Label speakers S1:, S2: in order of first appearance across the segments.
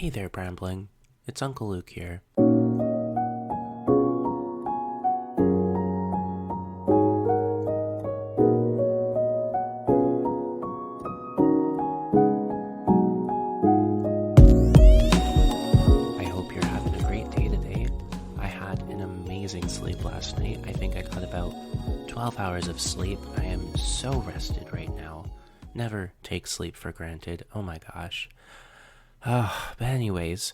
S1: Hey there, Brambling. It's Uncle Luke here. I hope you're having a great day today. I had an amazing sleep last night. I think I got about 12 hours of sleep. I am so rested right now. Never take sleep for granted. Oh my gosh. But anyways,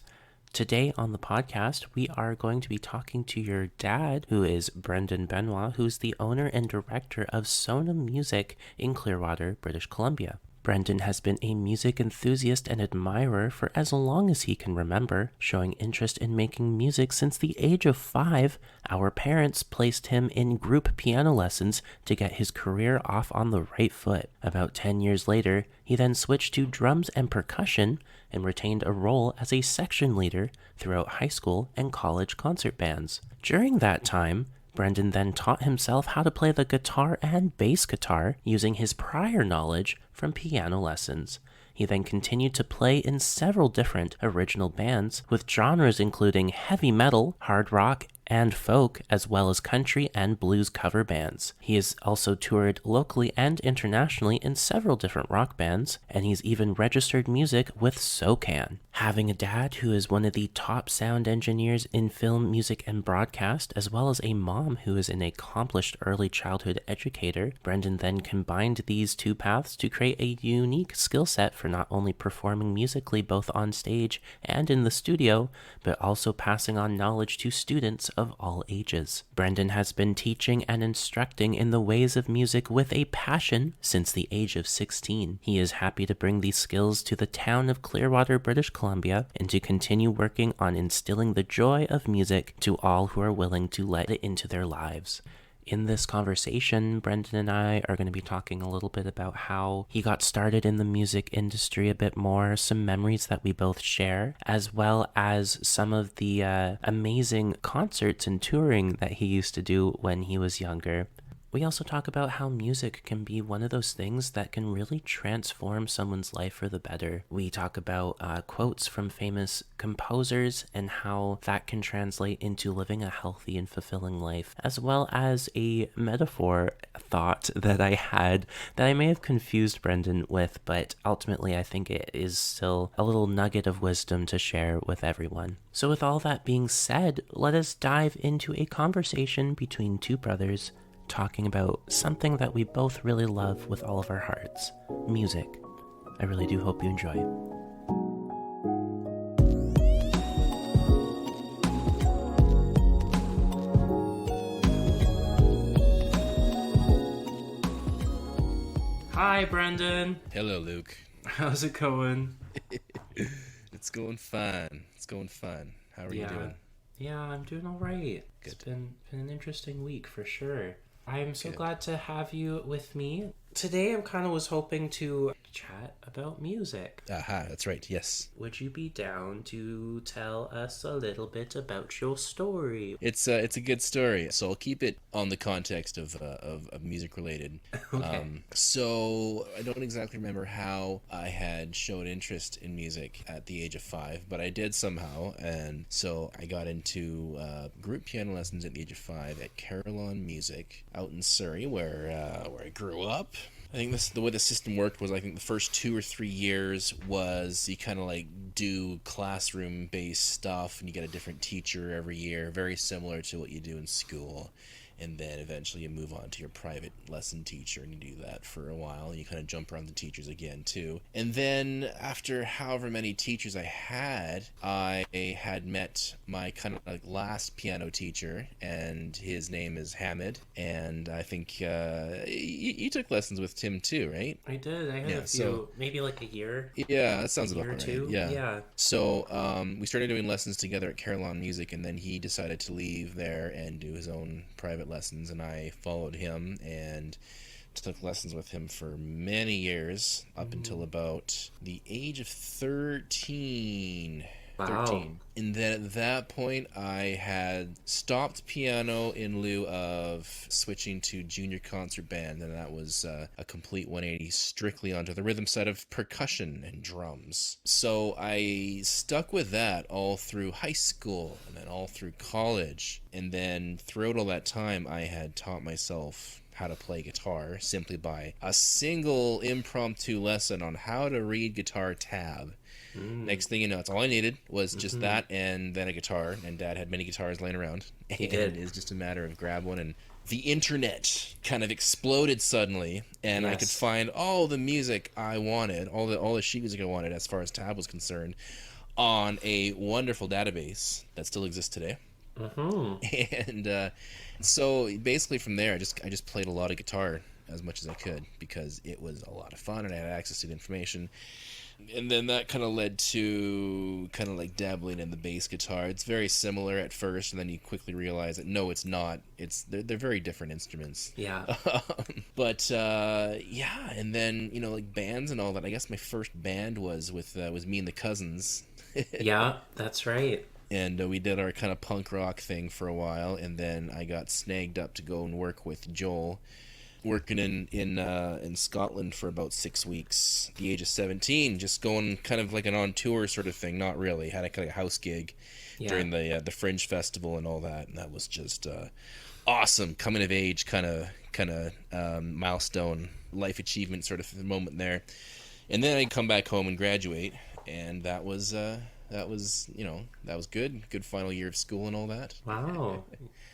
S1: today on the podcast, we are going to be talking to your dad, who is Brenden Benoit, who's the owner and director of Sona Music in Clearwater, British Columbia. Brenden has been a music enthusiast and admirer for as long as he can remember, showing interest in making music since the age of 5. Our parents placed him in group piano lessons to get his career off on the right foot. About 10 years later, he then switched to drums and percussion and retained a role as a section leader throughout high school and college concert bands. During that time, Brenden then taught himself how to play the guitar and bass guitar using his prior knowledge from piano lessons. He then continued to play in several different original bands, with genres including heavy metal, hard rock, and folk, as well as country and blues cover bands. He has also toured locally and internationally in several different rock bands, and he's even registered music with SOCAN. Having a dad who is one of the top sound engineers in film, music, and broadcast, as well as a mom who is an accomplished early childhood educator, Brenden then combined these two paths to create a unique skill set for not only performing musically both on stage and in the studio, but also passing on knowledge to students of all ages. Brenden has been teaching and instructing in the ways of music with a passion since the age of 16. He is happy to bring these skills to the town of Clearwater, British Columbia, and to continue working on instilling the joy of music to all who are willing to let it into their lives. In this conversation, Brenden and I are going to be talking a little bit about how he got started in the music industry a bit more, some memories that we both share, as well as some of the amazing concerts and touring that he used to do when he was younger. We also talk about how music can be one of those things that can really transform someone's life for the better. We talk about quotes from famous composers and how that can translate into living a healthy and fulfilling life, as well as a metaphor thought that I had that I may have confused Brenden with, but ultimately I think it is still a little nugget of wisdom to share with everyone. So with all that being said, let us dive into a conversation between two brothers talking about something that we both really love with all of our hearts, music. I really do hope you enjoy. Hi, Brenden.
S2: Hello, Luke.
S1: How's it going?
S2: It's going fine. How are you doing?
S1: Yeah, I'm doing all right.
S2: Good.
S1: It's been an interesting week for sure. I'm so
S2: Good.
S1: glad to have you with me. Today I kind of was hoping to chat about music.
S2: Aha, that's right, yes.
S1: Would you be down to tell us a little bit about your story?
S2: It's a good story, so I'll keep it on the context of music related.
S1: Okay.
S2: So I don't exactly remember how I had showed interest in music at the age of 5, but I did somehow, and so I got into group piano lessons at the age of 5 at Carillon Music out in Surrey, where I grew up. I think the way the system worked was, I think the first 2 or 3 years was you kind of like do classroom based stuff, and you get a different teacher every year, very similar to what you do in school. And then eventually you move on to your private lesson teacher, and you do that for a while, and you kind of jump around the teachers again too. And then after however many teachers I had met my kind of like last piano teacher, and his name is Hamid, and I think you took lessons with Tim too, right?
S1: I did. I had a few, maybe like a year.
S2: Yeah, that sounds
S1: a year
S2: about
S1: or
S2: right.
S1: two.
S2: Yeah. So we started doing lessons together at Carillon Music, and then he decided to leave there and do his own private lessons, and I followed him and took lessons with him for many years, up until about the age of 13.
S1: Wow.
S2: 13. And then at that point, I had stopped piano in lieu of switching to junior concert band, and that was a complete 180 strictly onto the rhythm side of percussion and drums. So I stuck with that all through high school and then all through college. And then throughout all that time, I had taught myself how to play guitar simply by a single impromptu lesson on how to read guitar tab. Next thing you know, it's all I needed was just that and then a guitar. And Dad had many guitars laying around.
S1: He
S2: And
S1: did.
S2: it is just a matter of grab one. And the internet kind of exploded suddenly, and I could
S1: Yes.
S2: find all the music I wanted, all the sheet music I wanted as far as tab was concerned, on a wonderful database that still exists today. And so basically from there, I just played a lot of guitar as much as I could because it was a lot of fun and I had access to the information. And then that kind of led to kind of like dabbling in the bass guitar. It's very similar at first, and then you quickly realize that no, it's not. They're very different instruments.
S1: Yeah.
S2: But yeah, and then like bands and all that. I guess my first band was was me and the Cousins.
S1: Yeah, that's right.
S2: And we did our kind of punk rock thing for a while, and then I got snagged up to go and work with Joel, working in Scotland for about 6 weeks. At the age of 17, just going kind of like an on tour sort of thing. Not really. Had a kind of house gig during the Fringe Festival and all that, and that was just awesome. Coming of age kind of milestone, life achievement sort of moment there. And then I come back home and graduate, and that was good final year of school and all that.
S1: Wow.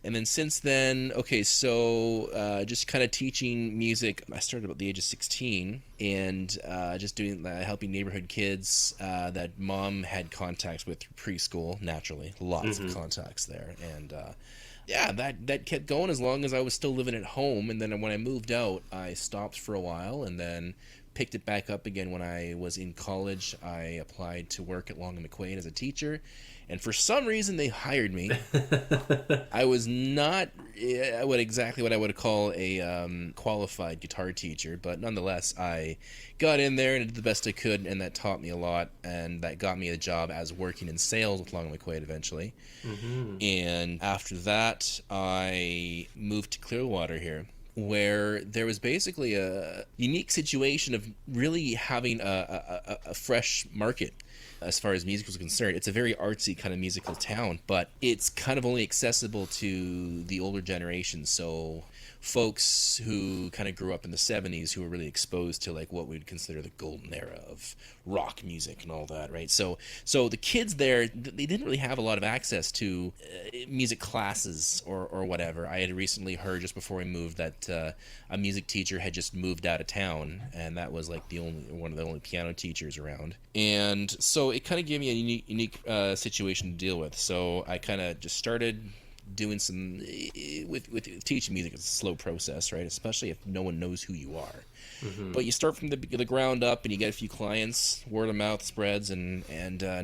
S2: And then since then, okay, so just kind of teaching music. I started about the age of 16, and just doing helping neighborhood kids that mom had contacts with through preschool. Naturally, lots of contacts there, and yeah, that kept going as long as I was still living at home. And then when I moved out, I stopped for a while, and then picked it back up again when I was in college. I applied to work at Long and McQuaid as a teacher, and for some reason they hired me. I was not what I would call a qualified guitar teacher, but nonetheless I got in there and did the best I could, and that taught me a lot, and that got me a job as working in sales with Long and McQuaid eventually. And after that I moved to Clearwater here, where there was basically a unique situation of really having a fresh market as far as music was concerned. It's a very artsy kind of musical town, but it's kind of only accessible to the older generation. So folks who kind of grew up in the 70s, who were really exposed to like what we'd consider the golden era of rock music and all that, right? So the kids there, they didn't really have a lot of access to music classes or whatever. I had recently heard just before we moved that a music teacher had just moved out of town, and that was like one of the only piano teachers around. And so it kind of gave me a unique situation to deal with. So I kind of just started doing some with teaching music. It's a slow process, right? Especially if no one knows who you are. But you start from the ground up, and you get a few clients, word of mouth spreads, and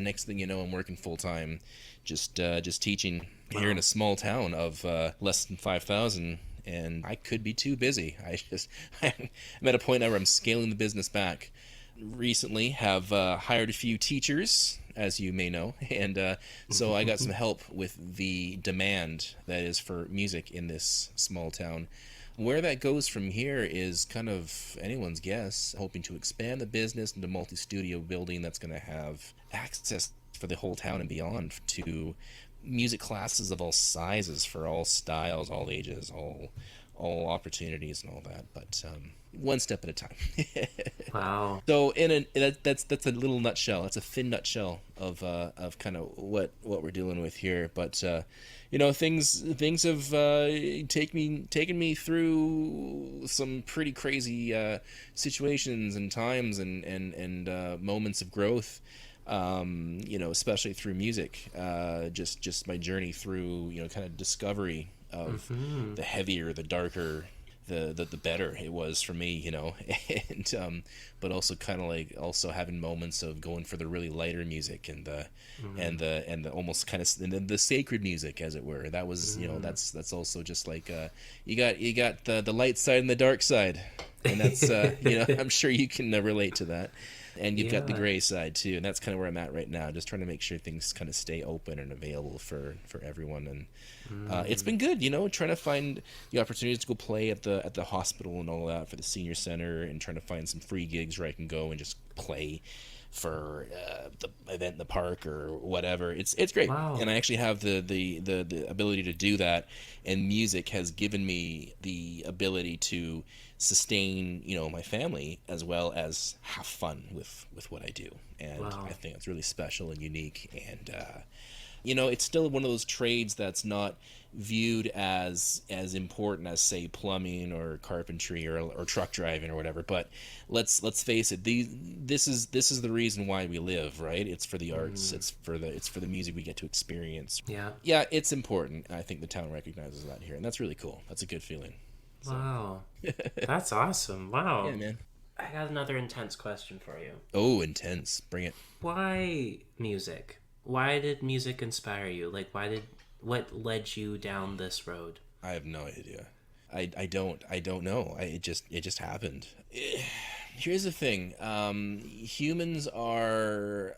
S2: next thing you know, I'm working full time, just teaching here in a small town of less than 5,000. And I could be too busy. I'm at a point now where I'm scaling the business back. Recently have hired a few teachers, as you may know, and so I got some help with the demand that is for music in this small town. Where that goes from here is kind of anyone's guess. Hoping to expand the business into a multi-studio building that's going to have access for the whole town and beyond to music classes of all sizes, for all styles, all ages, all opportunities and all that, but one step at a time.
S1: Wow.
S2: So that's a little nutshell. That's a thin nutshell of kind of what we're dealing with here. But things have taken me through some pretty crazy situations and times and moments of growth. Especially through music. Just my journey through kind of discovery of the heavier, the darker, the better it was for me, and but also kind of like also having moments of going for the really lighter music and the almost kind of the sacred music, as it were. That was that's also just like you got the light side and the dark side, and that's I'm sure you can relate to that. And you've got the
S1: Yeah.
S2: gray side too, and that's kind of where I'm at right now, just trying to make sure things kind of stay open and available for everyone. And it's been good, trying to find the opportunities to go play at the hospital and all that for the senior center, and trying to find some free gigs where I can go and just play for the event in the park or whatever. It's great,
S1: Wow.
S2: and I actually have the ability to do that, and music has given me the ability to sustain my family as well as have fun with what I do. And
S1: Wow.
S2: I think it's really special and unique. And it's still one of those trades that's not viewed as important as, say, plumbing or carpentry or truck driving or whatever. But let's face it, this is the reason why we live, right? It's for the arts. It's for the music we get to experience.
S1: Yeah.
S2: Yeah, it's important. I think the town recognizes that here, and that's really cool. That's a good feeling. So.
S1: Wow. That's awesome. Wow.
S2: Yeah, man.
S1: I got another intense question for you.
S2: Oh, intense. Bring it.
S1: Why music? Why did music inspire you? Like, what led you down this road?
S2: I have no idea. I don't know. It just happened. Here's the thing. Humans are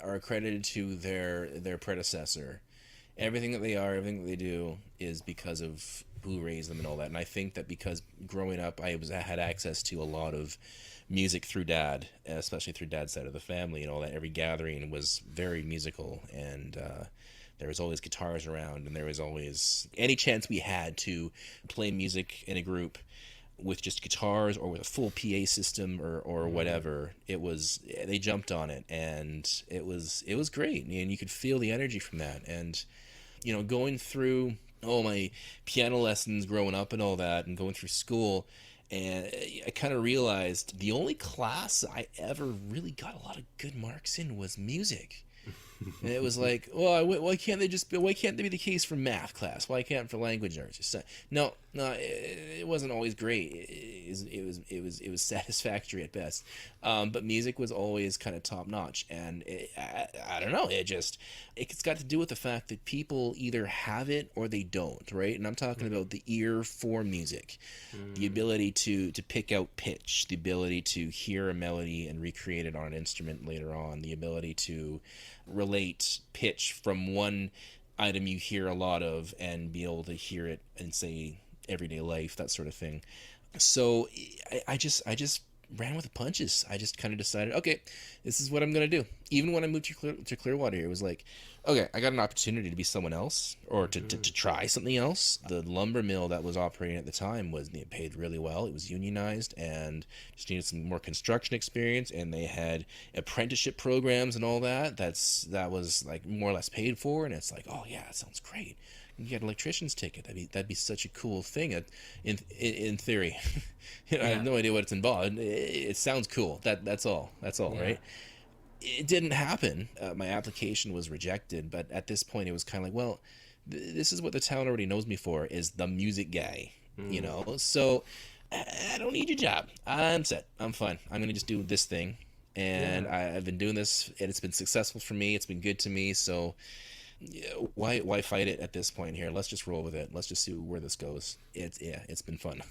S2: accredited to their predecessor. Everything that they are, everything that they do is because of who raised them and all that. And I think that because growing up, I had access to a lot of music through Dad, especially through Dad's side of the family and all that. Every gathering was very musical, and there was always guitars around, and there was always any chance we had to play music in a group with just guitars or with a full PA system or whatever. They jumped on it, and it was great, and you could feel the energy from that. And going through all my piano lessons growing up and all that, and going through school, and I kind of realized the only class I ever really got a lot of good marks in was music. And it was like, well, why can't they be the case for math class? Why can't for language arts? No, it wasn't always great. It was satisfactory at best. But music was always kind of top notch, and I don't know. It's got to do with the fact that people either have it or they don't, right? And I'm talking about the ear for music, the ability to pick out pitch, the ability to hear a melody and recreate it on an instrument later on, the ability to relate pitch from one item you hear a lot of and be able to hear it in, say, everyday life, that sort of thing. So I just ran with the punches. I just kind of decided, okay, this is what I'm going to do. Even when I moved to Clearwater, it was like, okay, I got an opportunity to be someone else, or to try something else. The lumber mill that was operating at the time it paid really well. It was unionized and just needed some more construction experience, and they had apprenticeship programs and all that. That was like more or less paid for, and it's like, oh yeah, that sounds great. You get an electrician's ticket. That'd be such a cool thing. In theory, I have no idea what it's involved. It sounds cool. That's all. Yeah. Right? It didn't happen. My application was rejected. But at this point, it was kind of like, well, this is what the town already knows me for, is the music guy. So I don't need your job. I'm set. I'm fine. I'm gonna just do this thing, and I've been doing this, and it's been successful for me. It's been good to me. So. Why fight it at this point here? Let's just roll with it. Let's just see where this goes. It's been fun.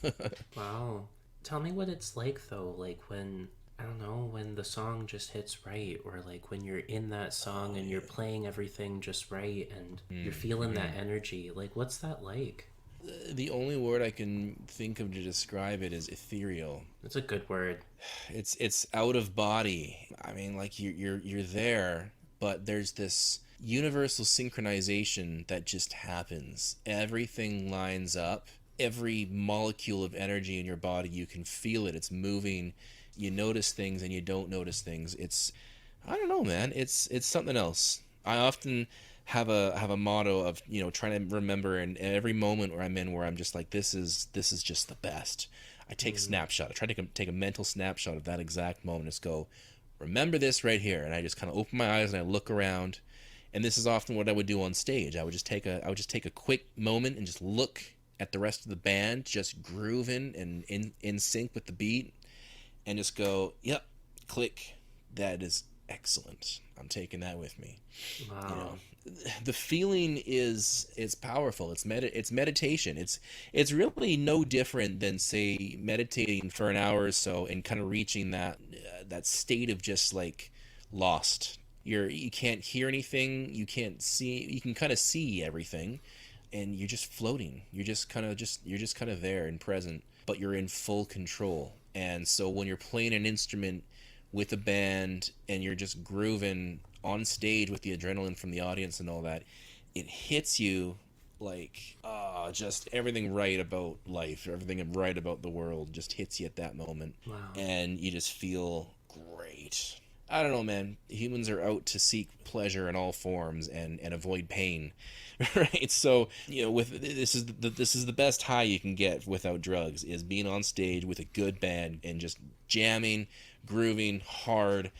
S1: Wow. Tell me what it's like though, like when, I don't know, when the song just hits right, or like when you're in that song and you're playing everything just right and you're feeling that energy. Like, what's that like?
S2: The only word I can think of to describe it is ethereal.
S1: That's a good word.
S2: It's out of body. I mean, like you're there, but there's this universal synchronization that just happens. Everything lines up. Every molecule of energy in your body, you can feel it. It's moving. You notice things and you don't notice things. I don't know, man. It's something else. I often have a motto of trying to remember in every moment where I'm in, where I'm just like, this is just the best. I take a snapshot. I try to take a mental snapshot of that exact moment. Just go, remember this right here, and I just kind of open my eyes and I look around. And this is often what I would do on stage. I would just take a quick moment and just look at the rest of the band, just grooving and in sync with the beat, and just go, yep, click. That is excellent. I'm taking that with me. You
S1: Wow.
S2: know, the feeling is it's powerful. It's meditation. It's really no different than say meditating for an hour or so and kind of reaching that state of just like lost. You can't hear anything, you can't see, you can kind of see everything, and you're just floating. You're just kind of there and present, but you're in full control. And so when you're playing an instrument with a band and you're just grooving on stage with the adrenaline from the audience and all that, it hits you like just everything right about life, everything right about the world just hits you at that moment.
S1: Wow.
S2: And you just feel great. I don't know, man. Humans are out to seek pleasure in all forms and avoid pain, right? So with this is the best high you can get without drugs is being on stage with a good band and just jamming, grooving hard,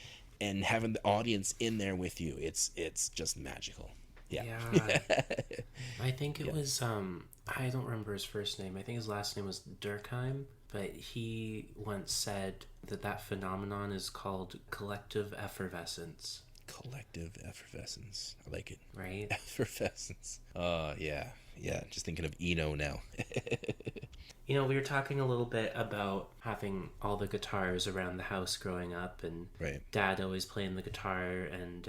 S2: and having the audience in there with you. It's just magical. Yeah.
S1: Yeah. I think it was I don't remember his first name. I think his last name was Durkheim, but he once said that phenomenon is called collective effervescence.
S2: Collective effervescence. I like it.
S1: Right?
S2: Effervescence. Yeah. Yeah, just thinking of Eno now.
S1: We were talking a little bit about having all the guitars around the house growing up, and
S2: Right.
S1: Dad always playing the guitar, and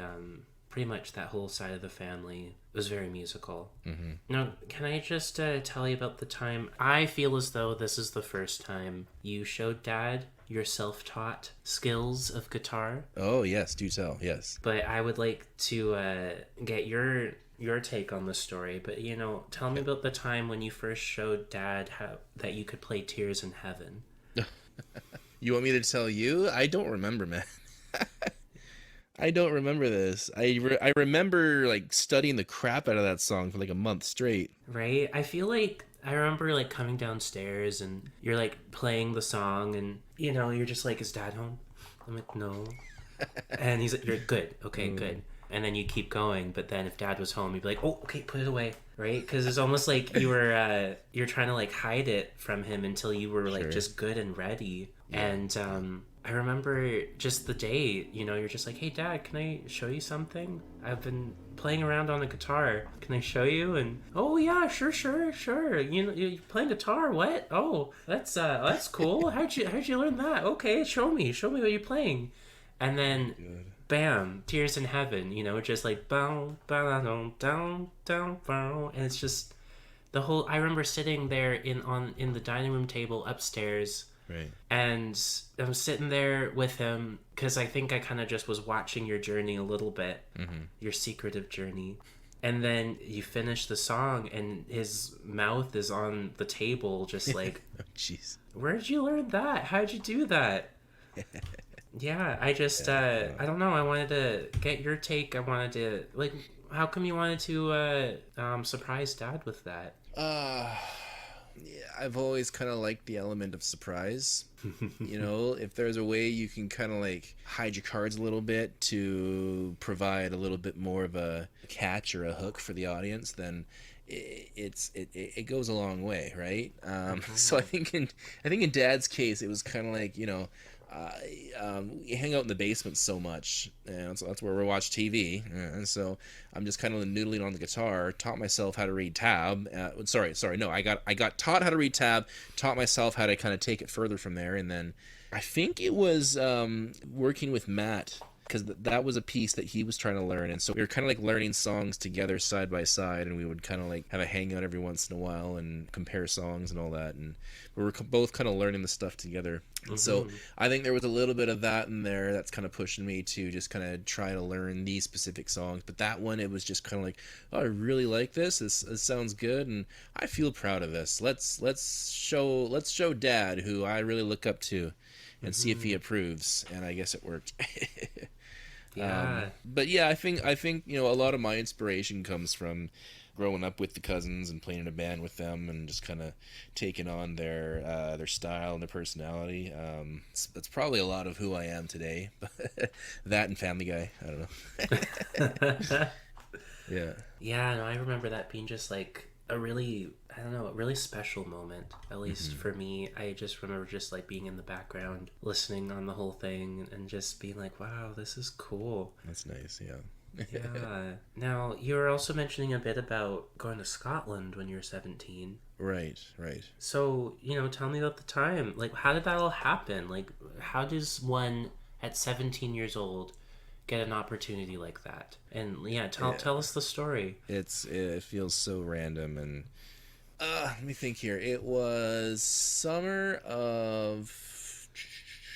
S1: pretty much that whole side of the family was very musical.
S2: Mm-hmm.
S1: Now, can I just tell you about the time? I feel as though this is the first time you showed Dad your self-taught skills of guitar.
S2: Oh, yes, do tell. Yes.
S1: But I would like to get your take on the story. But tell me about the time when you first showed Dad how that you could play Tears in Heaven.
S2: You want me to tell you? I don't remember, man. I don't remember this. I remember like studying the crap out of that song for like a month straight.
S1: Right? I feel like I remember like coming downstairs and you're like playing the song and you're just like, is Dad home? I'm like, no. And he's like, you're good. Okay, good. And then you keep going, but then if Dad was home, you'd be like, oh, okay, put it away, right? Because it's almost like you're trying to like hide it from him until you were like just good and ready. Yeah. And I remember just the day, you're just like, hey, Dad, can I show you something? I've been playing around on the guitar. Can I show you? And oh yeah, sure. You're playing guitar? What? Oh, that's cool. How'd you learn that? Okay, show me what you're playing. And then bam, Tears in Heaven, just like bow, bow, down, down, down, bow. And it's just the whole, I remember sitting there in the dining room table upstairs.
S2: Right.
S1: And I'm sitting there with him because I think I kind of just was watching your journey a little bit, your secretive journey. And then you finish the song and his mouth is on the table just like,
S2: oh, jeez.
S1: Where'd you learn that? How'd you do that? Yeah, I just, I don't know. I wanted to get your take. I wanted to, like, how come you wanted to surprise Dad with that?
S2: Yeah, I've always kind of liked the element of surprise. If there's a way you can kind of like hide your cards a little bit to provide a little bit more of a catch or a hook for the audience, then it goes a long way, right? So I think in Dad's case, it was kind of like we hang out in the basement so much, and so that's where we watch TV. And so I'm just kind of noodling on the guitar. Taught myself how to read tab. No, I got taught how to read tab. Taught myself how to kind of take it further from there, and then I think it was working with Matt. Because that was a piece that he was trying to learn, and so we were kind of like learning songs together side by side, and we would kind of like have a hangout every once in a while and compare songs and all that, and we were both kind of learning the stuff together. And so I think there was a little bit of that in there that's kind of pushing me to just kind of try to learn these specific songs. But that one, it was just kind of like, oh, I really like this. This sounds good, and I feel proud of this. Let's show Dad, who I really look up to, and see if he approves. And I guess it worked.
S1: Yeah.
S2: But yeah, I think a lot of my inspiration comes from growing up with the cousins and playing in a band with them and just kind of taking on their style and their personality. That's probably a lot of who I am today. That and Family Guy. I don't know. Yeah.
S1: Yeah, no, I remember that being just like a really I don't know, a really special moment. At least
S2: Mm-hmm.
S1: for me, I just remember just like being in the background, listening on the whole thing, and just being like, "Wow, this is cool."
S2: That's nice. Yeah.
S1: Yeah. Now, you were also mentioning a bit about going to Scotland when you were 17.
S2: Right. Right.
S1: So, tell me about the time. Like, how did that all happen? Like, how does one at 17 years old get an opportunity like that? And yeah, tell
S2: Yeah.
S1: us the story.
S2: It feels so random and let me think here. It was summer of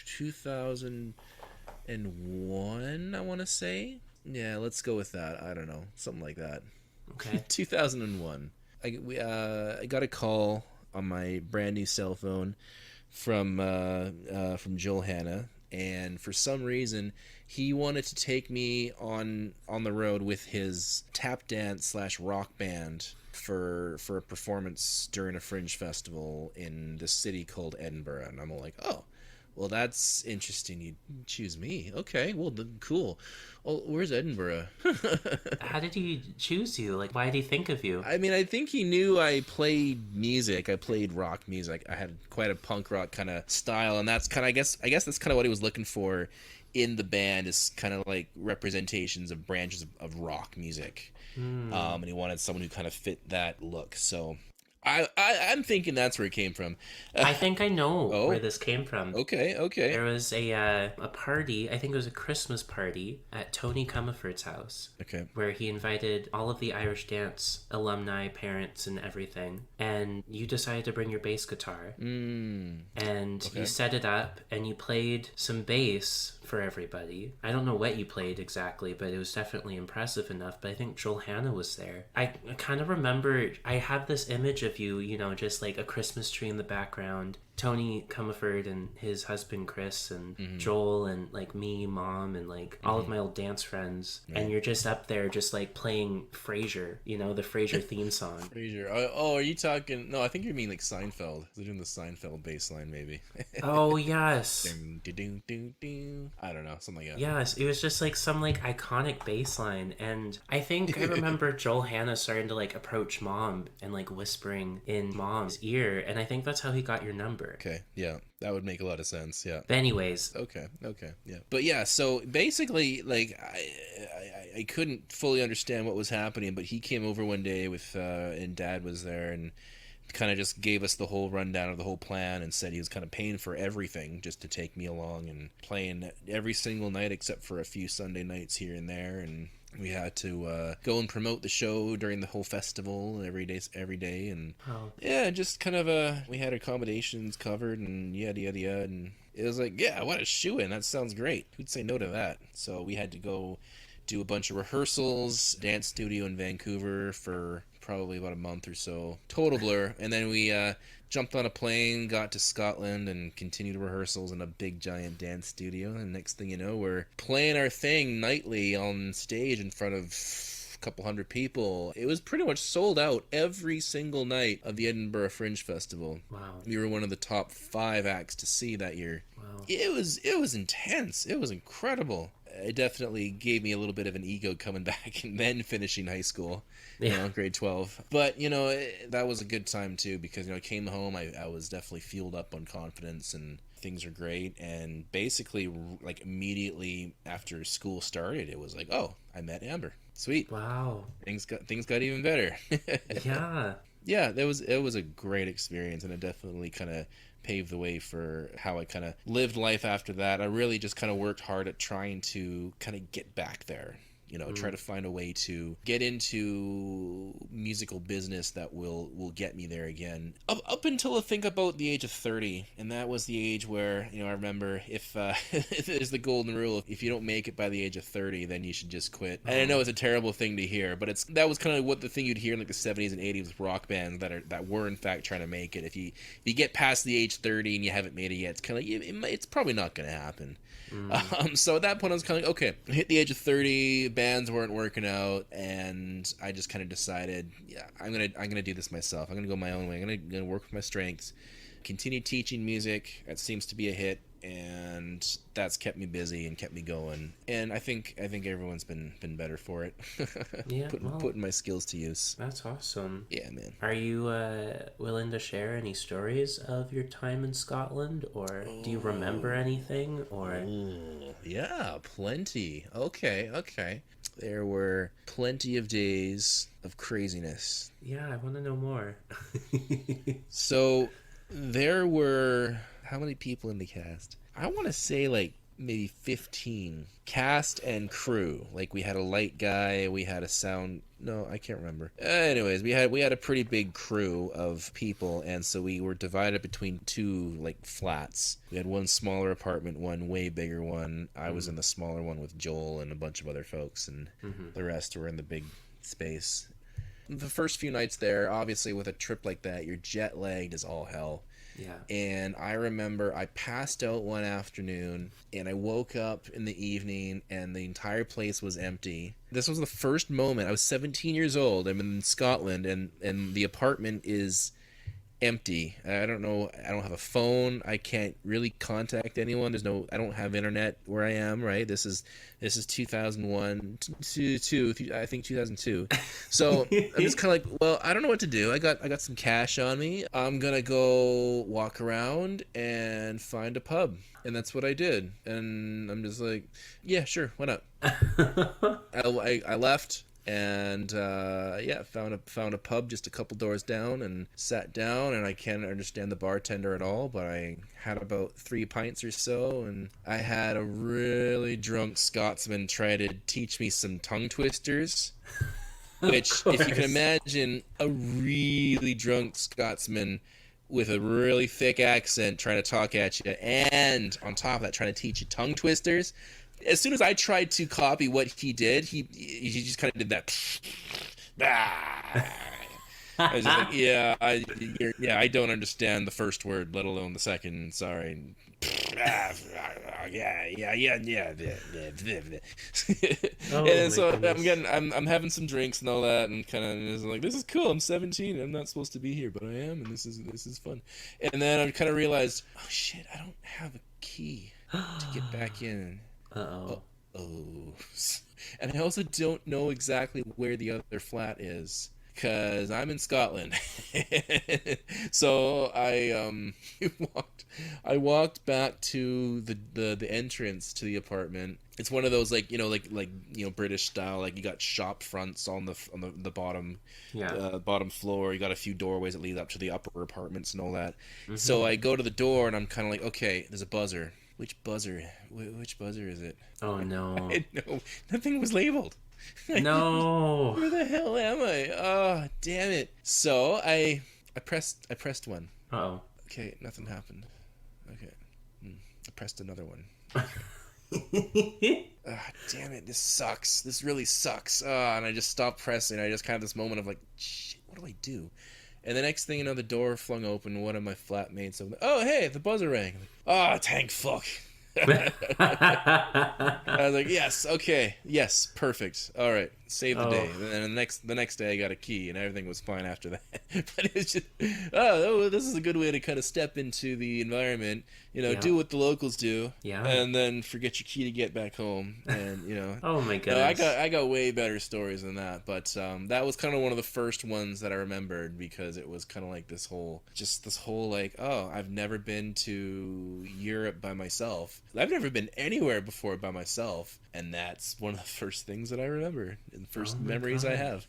S2: 2001, I want to say. Yeah, let's go with that. I don't know, something like that.
S1: Okay.
S2: 2001. I got a call on my brand new cell phone from Joel Hanna, and for some reason he wanted to take me on the road with his tap dance slash rock band for a performance during a fringe festival in the city called Edinburgh. And I'm all like, oh, well, that's interesting. You choose me. Okay, well, cool. Oh, where's Edinburgh?
S1: How did he choose you? Like, why did he think of you?
S2: I mean, I think he knew I played music. I played rock music. I had quite a punk rock kind of style, and that's kind of, I guess that's kind of what he was looking for in the band, is kind of like representations of branches of rock music. And he wanted someone who kind of fit that look. So I'm thinking that's where it came from.
S1: I think I know where
S2: Oh,
S1: this came from.
S2: okay, okay,
S1: There was a party, I think it was a Christmas party at Tony Comerford's house,
S2: okay.
S1: where he invited all of the Irish Dance alumni, parents, and everything. And you decided to bring your bass guitar. And you
S2: Okay.
S1: set it up and you played some bass for everybody. I don't know what you played exactly, but it was definitely impressive enough. But I think Joel Hanna was there. I kind of remember, I have this image of you, just like a Christmas tree in the background. Tony Comerford and his husband Chris and Joel and like me, mom, and like all of my old dance friends, and you're just up there just like playing Frasier, the Frasier theme song.
S2: Frasier. Oh, are you talking? No, I think you mean like Seinfeld. They're doing the Seinfeld bass line, maybe.
S1: Oh yes.
S2: Ding, ding, ding, ding, ding. I don't know, something like that.
S1: Yes, it was just like some like iconic bass line, and I think I remember Joel Hanna starting to like approach mom and like whispering in mom's ear, and I think that's how he got your number.
S2: Okay, yeah, that would make a lot of sense. Yeah.
S1: But anyways,
S2: Okay, yeah. But yeah, so basically, like, I couldn't fully understand what was happening, but he came over one day with, and Dad was there, and kind of just gave us the whole rundown of the whole plan, and said he was kind of paying for everything just to take me along, and playing every single night except for a few Sunday nights here and there, and we had to go and promote the show during the whole festival every day, and
S1: oh,
S2: yeah, just kind of we had accommodations covered and yada yada yada, and it was like, yeah, what a shoe-in. That sounds great. Who'd say no to that? So we had to go do a bunch of rehearsals, dance studio in Vancouver for probably about a month or so. Total blur. And then we jumped on a plane, got to Scotland, and continued rehearsals in a big giant dance studio. And next thing you know, we're playing our thing nightly on stage in front of a couple hundred people. It was pretty much sold out every single night of the Edinburgh Fringe Festival.
S1: wow.
S2: We were one of the top 5 acts to see that year.
S1: Wow.
S2: It was intense. It was incredible. It definitely gave me a little bit of an ego coming back and then finishing high school,
S1: Yeah.
S2: grade 12. But, that was a good time too, because, I came home, I was definitely fueled up on confidence, and things are great. And basically, like, immediately after school started, it was like, oh, I met Amber. Sweet.
S1: Wow.
S2: Things got even better.
S1: Yeah.
S2: Yeah, it was a great experience, and it definitely kind of paved the way for how I kind of lived life after that. I really just kind of worked hard at trying to kind of get back there. Try to find a way to get into musical business that will get me there again. Up until I think about the age of 30, and that was the age where, I remember if if there's the golden rule, if you don't make it by the age of 30, then you should just quit. And I know it's a terrible thing to hear, but that was kind of what the thing you'd hear in like the 70s and 80s with rock bands that were in fact trying to make it. If you get past the age 30 and you haven't made it yet, it's kind of like, it's probably not going to happen. So at that point, I was kind of like, okay, I hit the age of 30, bands weren't working out, and I just kind of decided, yeah, I'm gonna do this myself. I'm gonna go my own way. I'm gonna work with my strengths, continue teaching music. That seems to be a hit. and that's kept me busy and kept me going. And I think everyone's been better for it.
S1: Yeah,
S2: putting my skills to use.
S1: that's awesome.
S2: Yeah, man.
S1: Are you willing to share any stories of your time in Scotland, or do you remember anything, or?
S2: Oh, yeah, plenty. Okay, okay. There were plenty of days of craziness.
S1: Yeah, I want to know more.
S2: So there were how many people in the cast? I want to say like maybe 15 cast and crew. Like we had a light guy, we had a sound, no, I can't remember. Anyways, we had a pretty big crew of people, and so we were divided between two like flats. We had one smaller apartment, one way bigger one. I was in the smaller one with Joel and a bunch of other folks, and the rest were in the big space. The first few nights there, obviously with a trip like that, you're jet lagged as all hell.
S1: Yeah.
S2: And I remember I passed out one afternoon and I woke up in the evening and the entire place was empty. This was the first moment. I was 17 years old. I'm in Scotland, and the apartment is empty. I don't know. I don't have a phone. I can't really contact anyone. I don't have internet where I am, right? This is 2001 to I think 2002. So I'm just kind of like, well, I don't know what to do. I got some cash on me. I'm going to go walk around and find a pub. And that's what I did. And I'm just like, yeah, sure, why not? I left. And found a pub just a couple doors down and sat down, and I can't understand the bartender at all, but I had about 3 pints or so, and I had a really drunk Scotsman try to teach me some tongue twisters, which, if you can imagine a really drunk Scotsman with a really thick accent trying to talk at you, and on top of that trying to teach you tongue twisters. As soon as I tried to copy what he did, he just kind of did that. I was just like, I don't understand the first word, let alone the second. Sorry.
S1: Oh,
S2: And so
S1: my goodness.
S2: I'm having some drinks and all that, and kind of like, this is cool. I'm 17. I'm not supposed to be here, but I am, and this is fun. And then I kind of realized, oh shit, I don't have a key to get back in.
S1: Uh-oh.
S2: Oh. And I also don't know exactly where the other flat is, because I'm in Scotland. So I walked back to the entrance to the apartment. It's one of those like British style, like you got shop fronts on the bottom,
S1: Yeah.
S2: bottom floor. You got a few doorways that lead up to the upper apartments and all that. So I go to the door and I'm kind of like, okay, there's a buzzer. Which buzzer? Which buzzer is it?
S1: Oh, no.
S2: No, nothing was labeled.
S1: No.
S2: Where the hell am I? Oh, damn it! So I pressed one.
S1: Uh-oh.
S2: Okay, nothing happened. Okay, I pressed another one. Ah, damn it! This sucks. This really sucks. And I just stopped pressing. I just kind of this moment of like, shit, what do I do? And the next thing you know, the door flung open. One of my flatmates. Oh, hey, the buzzer rang. Oh, thank fuck. I was like, yes, okay, yes, perfect. All right, save the day. And then the next day, I got a key, and everything was fine after that. But it's just, this is a good way to kind of step into the environment. Do what the locals do, and then forget your key to get back home. And
S1: Oh my goodness.
S2: I got way better stories than that. But that was kind of one of the first ones that I remembered, because it was kind of like this whole like, oh, I've never been to Europe by myself. I've never been anywhere before by myself, and that's one of the first things that I remember, and first memories I have.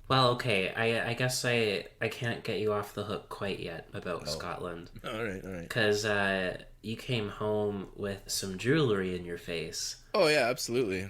S1: Well, okay, I guess I can't get you off the hook quite yet about Scotland.
S2: All right.
S1: Because you came home with some jewelry in your face.
S2: Oh yeah, absolutely.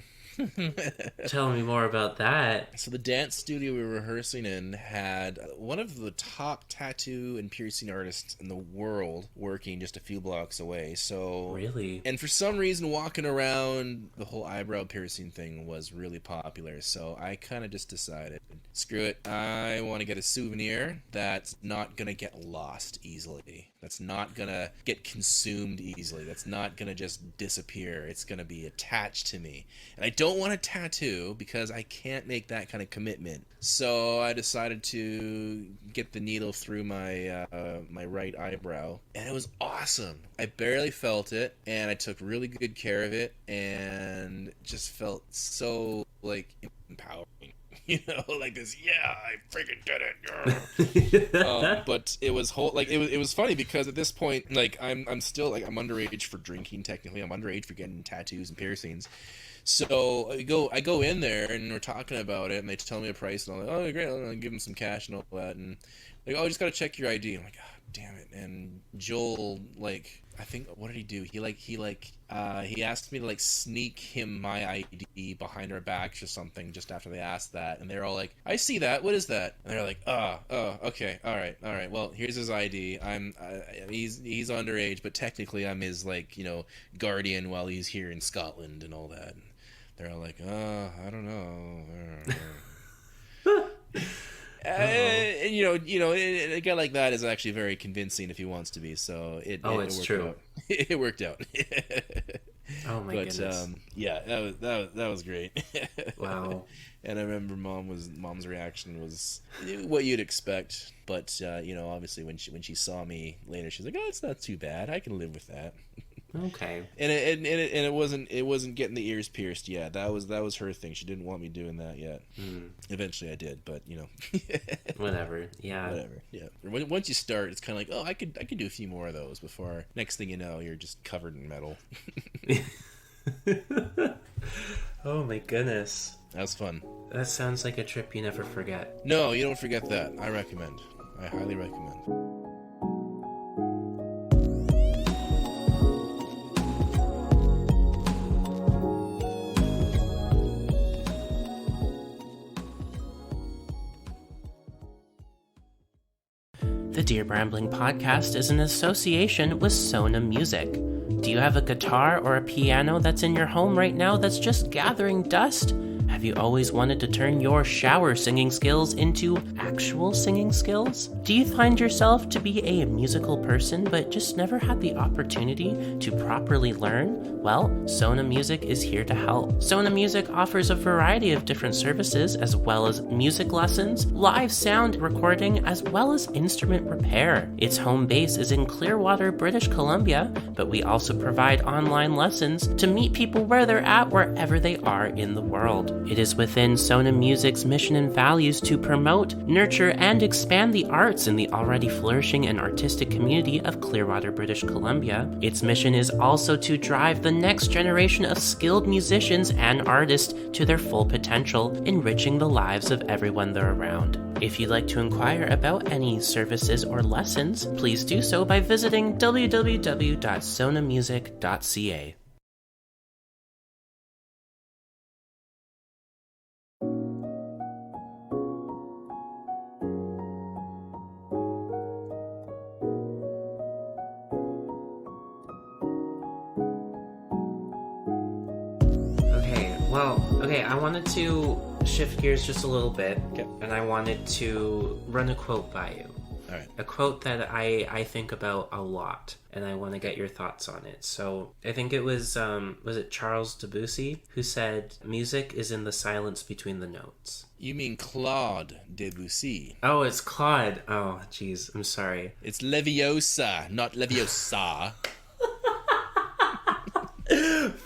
S1: Tell me more about that.
S2: So the dance studio we were rehearsing in had one of the top tattoo and piercing artists in the world working just a few blocks away. So
S1: Really?
S2: and for some reason, walking around, the whole eyebrow piercing thing was really popular. So I kind of just decided, screw it, I want to get a souvenir that's not gonna get lost easily. That's not gonna get consumed easily. That's not gonna just disappear. It's gonna be attached to me. And I don't want a tattoo because I can't make that kind of commitment. So I decided to get the needle through my right eyebrow, and it was awesome. I barely felt it, and I took really good care of it, and just felt so like empowering. Like this. Yeah, I freaking did it. But it was it was funny because at this point, like I'm still like I'm underage for drinking. Technically, I'm underage for getting tattoos and piercings. So I go in there and we're talking about it, and they tell me a price, and I'm like, oh great, I'll give them some cash and all that, and like, oh, I just gotta check your ID. I'm like, oh, damn it. And Joel, like, I think, what did he do? He asked me to like sneak him my ID behind our backs or something just after they asked that, and they're all like, I see that. What is that? And they're like, okay, all right. Well, here's his ID. He's underage, but technically I'm his like guardian while he's here in Scotland and all that. And they're all like, I don't know. And a guy like that is actually very convincing if he wants to be. So it worked
S1: true.
S2: out. It worked out.
S1: Oh my goodness.
S2: Yeah, that was great.
S1: Wow.
S2: And I remember mom's reaction was what you'd expect, but obviously when she saw me later, she's like, "Oh, it's not too bad. I can live with that."
S1: Okay.
S2: And it wasn't getting the ears pierced yet. That was her thing. She didn't want me doing that yet. Eventually I did, but
S1: Whatever. Yeah.
S2: Whatever. Yeah. Once you start, it's kind of like, oh, I could do a few more of those before next thing you know, you're just covered in metal.
S1: Oh my goodness.
S2: That was fun.
S1: That sounds like a trip you never forget.
S2: No, you don't forget that. I recommend. I highly recommend.
S1: The Dear Brambling podcast is an association with Sona Music. Do you have a guitar or a piano that's in your home right now that's just gathering dust? Have you always wanted to turn your shower singing skills into actual singing skills? Do you find yourself to be a musical person but just never had the opportunity to properly learn? Well, Sona Music is here to help. Sona Music offers a variety of different services as well as music lessons, live sound recording, as well as instrument repair. Its home base is in Clearwater, British Columbia, but we also provide online lessons to meet people where they're at wherever they are in the world. It is within Sona Music's mission and values to promote, nurture, and expand the arts in the already flourishing and artistic community of Clearwater, British Columbia. Its mission is also to drive the next generation of skilled musicians and artists to their full potential, enriching the lives of everyone they're around. If you'd like to inquire about any services or lessons, please do so by visiting www.sonamusic.ca. I wanted to shift gears just a little bit,
S2: okay.
S1: And I wanted to run a quote by you.
S2: All right.
S1: A quote that I think about a lot, and I want to get your thoughts on it. So I think it was it Charles Debussy who said, "Music is in the silence between the notes."
S2: You mean Claude Debussy?
S1: Oh, it's Claude. Oh, jeez, I'm sorry.
S2: It's Leviosa, not Leviosa.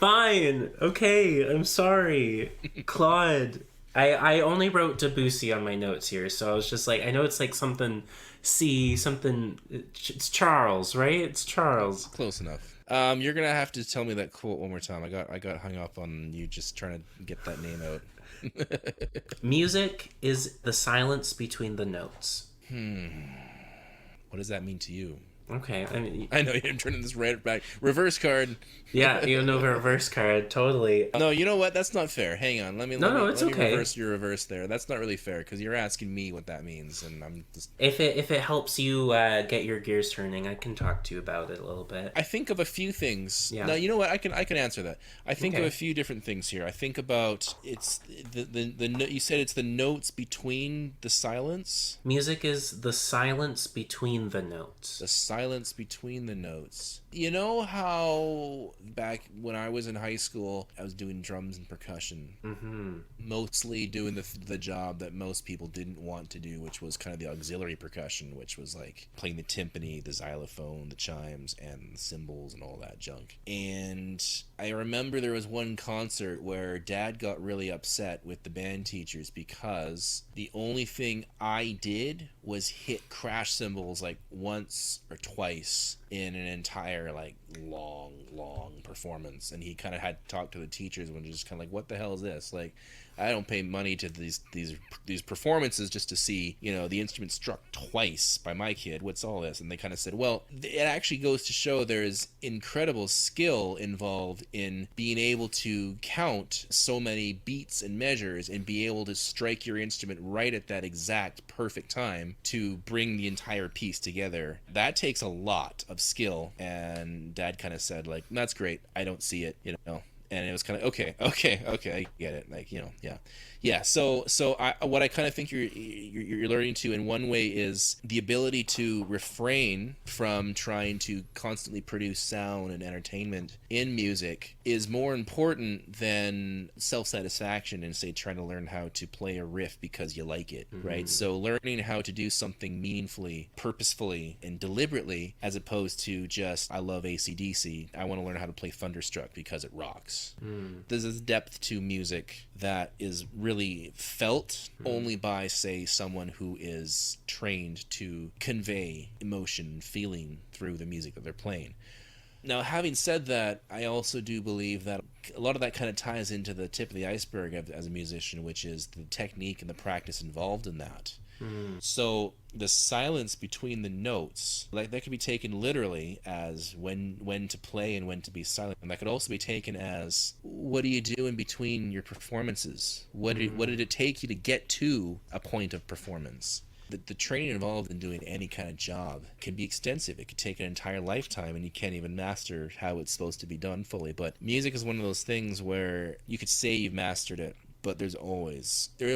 S1: Fine. Okay, I'm sorry. Claude. I only wrote Debussy on my notes here, so I was just like, I know it's like something it's Charles, right? It's Charles.
S2: Close enough. You're gonna have to tell me that quote one more time. I got hung up on you just trying to get that name out.
S1: Music is the silence between the notes.
S2: What does that mean to you?
S1: Okay,
S2: I know you're turning this right back. Reverse card.
S1: Yeah, you know the reverse card, totally.
S2: No, you know what? That's not fair. Hang on, let me reverse your reverse there. That's not really fair because you're asking me what that means, and I'm just.
S1: If it helps you get your gears turning, I can talk to you about it a little bit.
S2: I think of a few things.
S1: Yeah.
S2: No, you know what? I can answer that. I think of a few different things here. I think about it's the you said it's the notes between the silence.
S1: Music is the silence between the notes.
S2: The silence between the notes. You know how back when I was in high school, I was doing drums and percussion.
S1: Mm-hmm.
S2: Mostly doing the job that most people didn't want to do, which was kind of the auxiliary percussion, which was like playing the timpani, the xylophone, the chimes, and the cymbals and all that junk. And I remember there was one concert where Dad got really upset with the band teachers because the only thing I did was hit crash cymbals like once or twice in an entire like long performance, and he kind of had to talk to the teachers when just kind of like, what the hell is this? Like, I don't pay money to these performances just to see, you know, the instrument struck twice by my kid. What's all this? And they kind of said, well, it actually goes to show there's incredible skill involved in being able to count so many beats and measures and be able to strike your instrument right at that exact perfect time to bring the entire piece together. That takes a lot of skill. And Dad kind of said, like, that's great. I don't see it, you know. And it was kind of okay, I get it. Like, you know, yeah. So what I kind of think you're learning to in one way is the ability to refrain from trying to constantly produce sound and entertainment in music is more important than self-satisfaction and say trying to learn how to play a riff because you like it, right? So learning how to do something meaningfully, purposefully, and deliberately, as opposed to just, I love AC/DC, I want to learn how to play Thunderstruck because it rocks. There's this depth to music that is really felt only by, say, someone who is trained to convey emotion and feeling through the music that they're playing. Now, having said that, I also do believe that a lot of that kind of ties into the tip of the iceberg as a musician, which is the technique and the practice involved in that. So the silence between the notes, like, that could be taken literally as when to play and when to be silent, and that could also be taken as, what do you do in between your performances? What did it take you to get to a point of performance? The training involved in doing any kind of job can be extensive. It could take an entire lifetime, and you can't even master how it's supposed to be done fully. But music is one of those things where you could say you've mastered it, but there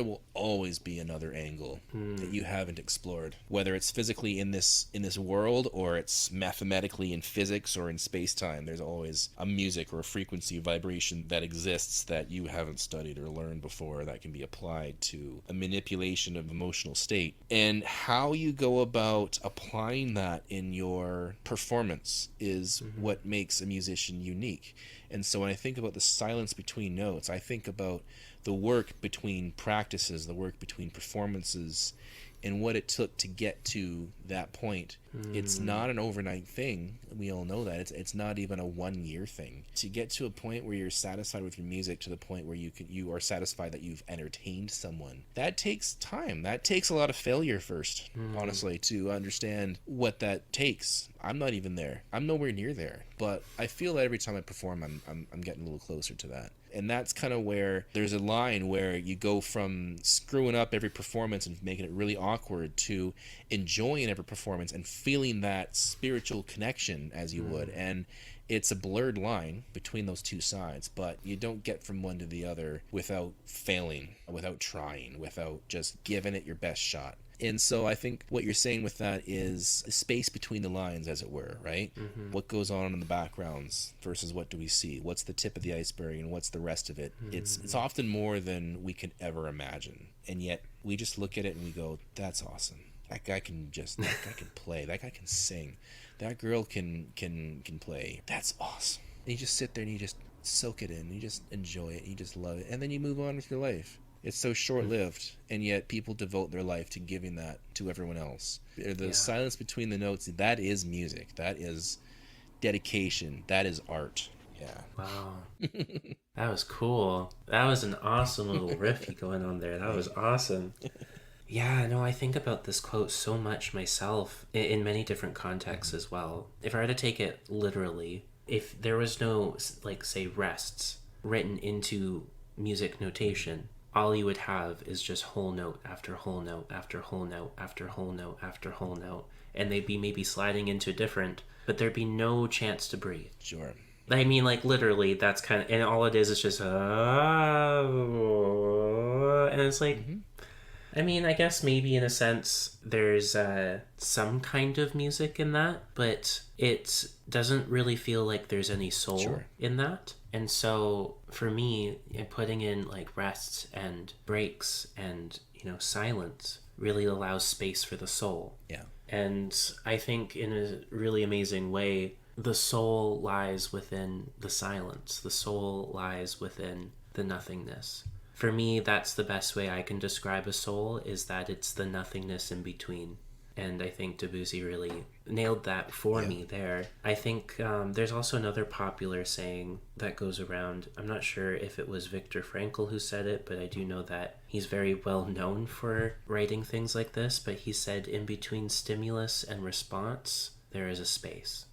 S2: will always be another angle that you haven't explored, whether it's physically in this world or it's mathematically in physics or in space-time. There's always a music or a frequency vibration that exists that you haven't studied or learned before that can be applied to a manipulation of emotional state. And how you go about applying that in your performance is what makes a musician unique. And so when I think about the silence between notes, I think about the work between practices, the work between performances, and what it took to get to that point. It's not an overnight thing. We all know that. It's not even a 1 year thing. To get to a point where you're satisfied with your music, to the point where you are satisfied that you've entertained someone, that takes time. That takes a lot of failure first, honestly, to understand what that takes. I'm not even there. I'm nowhere near there. But I feel that every time I perform, I'm getting a little closer to that. And that's kind of where there's a line where you go from screwing up every performance and making it really awkward to enjoying every performance and feeling that spiritual connection as you would. And it's a blurred line between those two sides, but you don't get from one to the other without failing, without trying, without just giving it your best shot. And so I think what you're saying with that is a space between the lines, as it were, right? What goes on in the backgrounds versus what do we see? What's the tip of the iceberg and what's the rest of it? It's often more than we can ever imagine. And yet we just look at it and we go, that's awesome. That guy can play. That guy can sing. That girl can play. That's awesome. And you just sit there and you just soak it in. You just enjoy it. You just love it. And then you move on with your life. It's so short-lived, and yet people devote their life to giving that to everyone else. The silence between the notes, that is music. That is dedication. That is art. Yeah.
S1: Wow. That was cool. That was an awesome little riff going on there. That was awesome. Yeah, no, I think about this quote so much myself in many different contexts as well. If I were to take it literally, if there was no, like, say, rests written into music notation, all you would have is just whole note after whole note after whole note after whole note after whole note, and they'd be maybe sliding into different, but thered be no chance to breathe.
S2: Sure.
S1: I mean, like, literally, that's kind of, and all it is just and it's like, I mean, I guess maybe in a sense there's some kind of music in that, but it doesn't really feel like there's any soul
S2: Sure.
S1: in that. And so for me, putting in like rests and breaks and, silence really allows space for the soul.
S2: Yeah.
S1: And I think in a really amazing way, the soul lies within the silence. The soul lies within the nothingness. For me, that's the best way I can describe a soul, is that it's the nothingness in between. And I think Debussy really nailed that for me there. I think there's also another popular saying that goes around. I'm not sure if it was Viktor Frankl who said it, but I do know that he's very well known for writing things like this. But he said, in between stimulus and response, there is a space.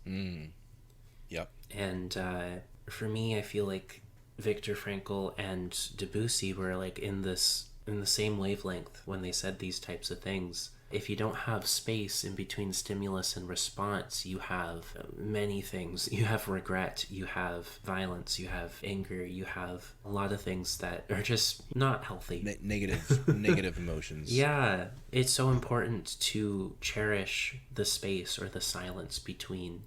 S2: Yep.
S1: And for me, I feel like Viktor Frankl and Debussy were like in the same wavelength when they said these types of things. If you don't have space in between stimulus and response, you have many things. You have regret, you have violence, you have anger, you have a lot of things that are just not healthy.
S2: Negative emotions.
S1: Yeah, it's so important to cherish the space or the silence between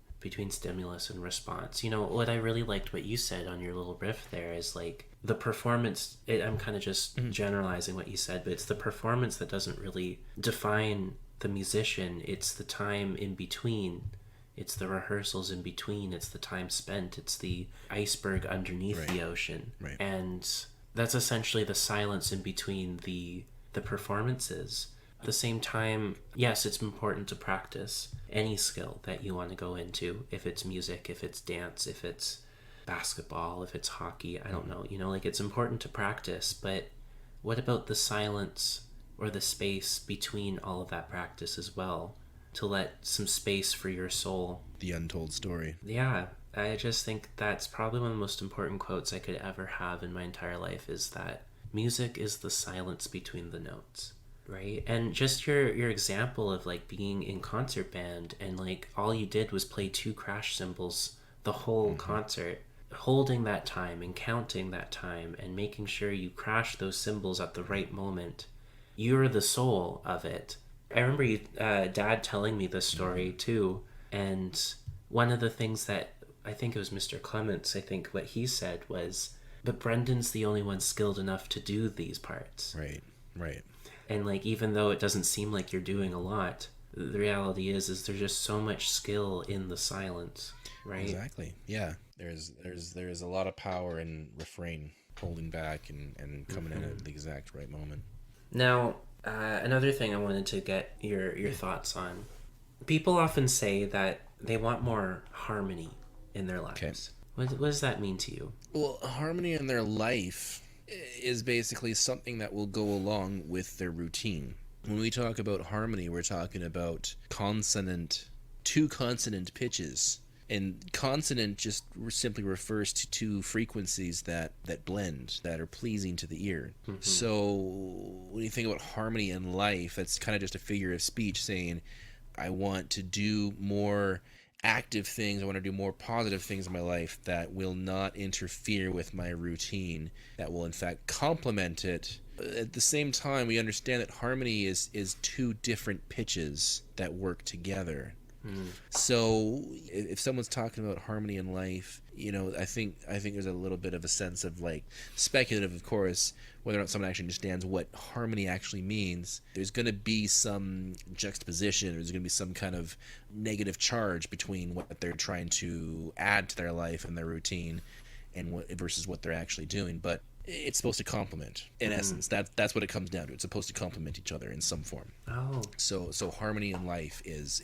S1: stimulus and response. What I really liked what you said on your little riff there is like the performance. I'm kind of just generalizing what you said, but it's the performance that doesn't really define the musician. It's the time in between. It's the rehearsals in between. It's the time spent. It's the iceberg underneath the ocean.
S2: Right.
S1: And that's essentially the silence in between the performances. At the same time, yes, it's important to practice any skill that you want to go into. If it's music, if it's dance, if it's basketball, if it's hockey, I don't know. It's important to practice, but what about the silence or the space between all of that practice as well? To let some space for your soul.
S2: The untold story.
S1: Yeah, I just think that's probably one of the most important quotes I could ever have in my entire life, is that music is the silence between the notes. Right? And just your example of like being in concert band and like all you did was play 2 crash cymbals the whole concert, holding that time and counting that time and making sure you crash those cymbals at the right moment. You're the soul of it. I remember Dad telling me this story too, and one of the things that I think it was Mr. Clements, I think what he said was, but Brendan's the only one skilled enough to do these parts.
S2: Right.
S1: And like, even though it doesn't seem like you're doing a lot, the reality is there's just so much skill in the silence, right?
S2: Exactly. Yeah. There's a lot of power in refrain, holding back and coming in at the exact right moment.
S1: Now, another thing I wanted to get your thoughts on. People often say that they want more harmony in their lives. Okay. What does that mean to you?
S2: Well, harmony in their life is basically something that will go along with their routine. When we talk about harmony, we're talking about two consonant pitches. And consonant just simply refers to 2 frequencies that blend, that are pleasing to the ear. Mm-hmm. So when you think about harmony in life, that's kind of just a figure of speech saying, I want to do more active things, I want to do more positive things in my life that will not interfere with my routine, that will in fact complement it. At the same time, we understand that harmony is 2 different pitches that work together. So if someone's talking about harmony in life, I think there's a little bit of a sense of like speculative, of course, whether or not someone actually understands what harmony actually means. There's going to be some juxtaposition, there's going to be some kind of negative charge between what they're trying to add to their life and their routine and versus what they're actually doing. But it's supposed to complement, in essence. That's what it comes down to. It's supposed to complement each other in some form.
S1: Oh.
S2: So harmony in life is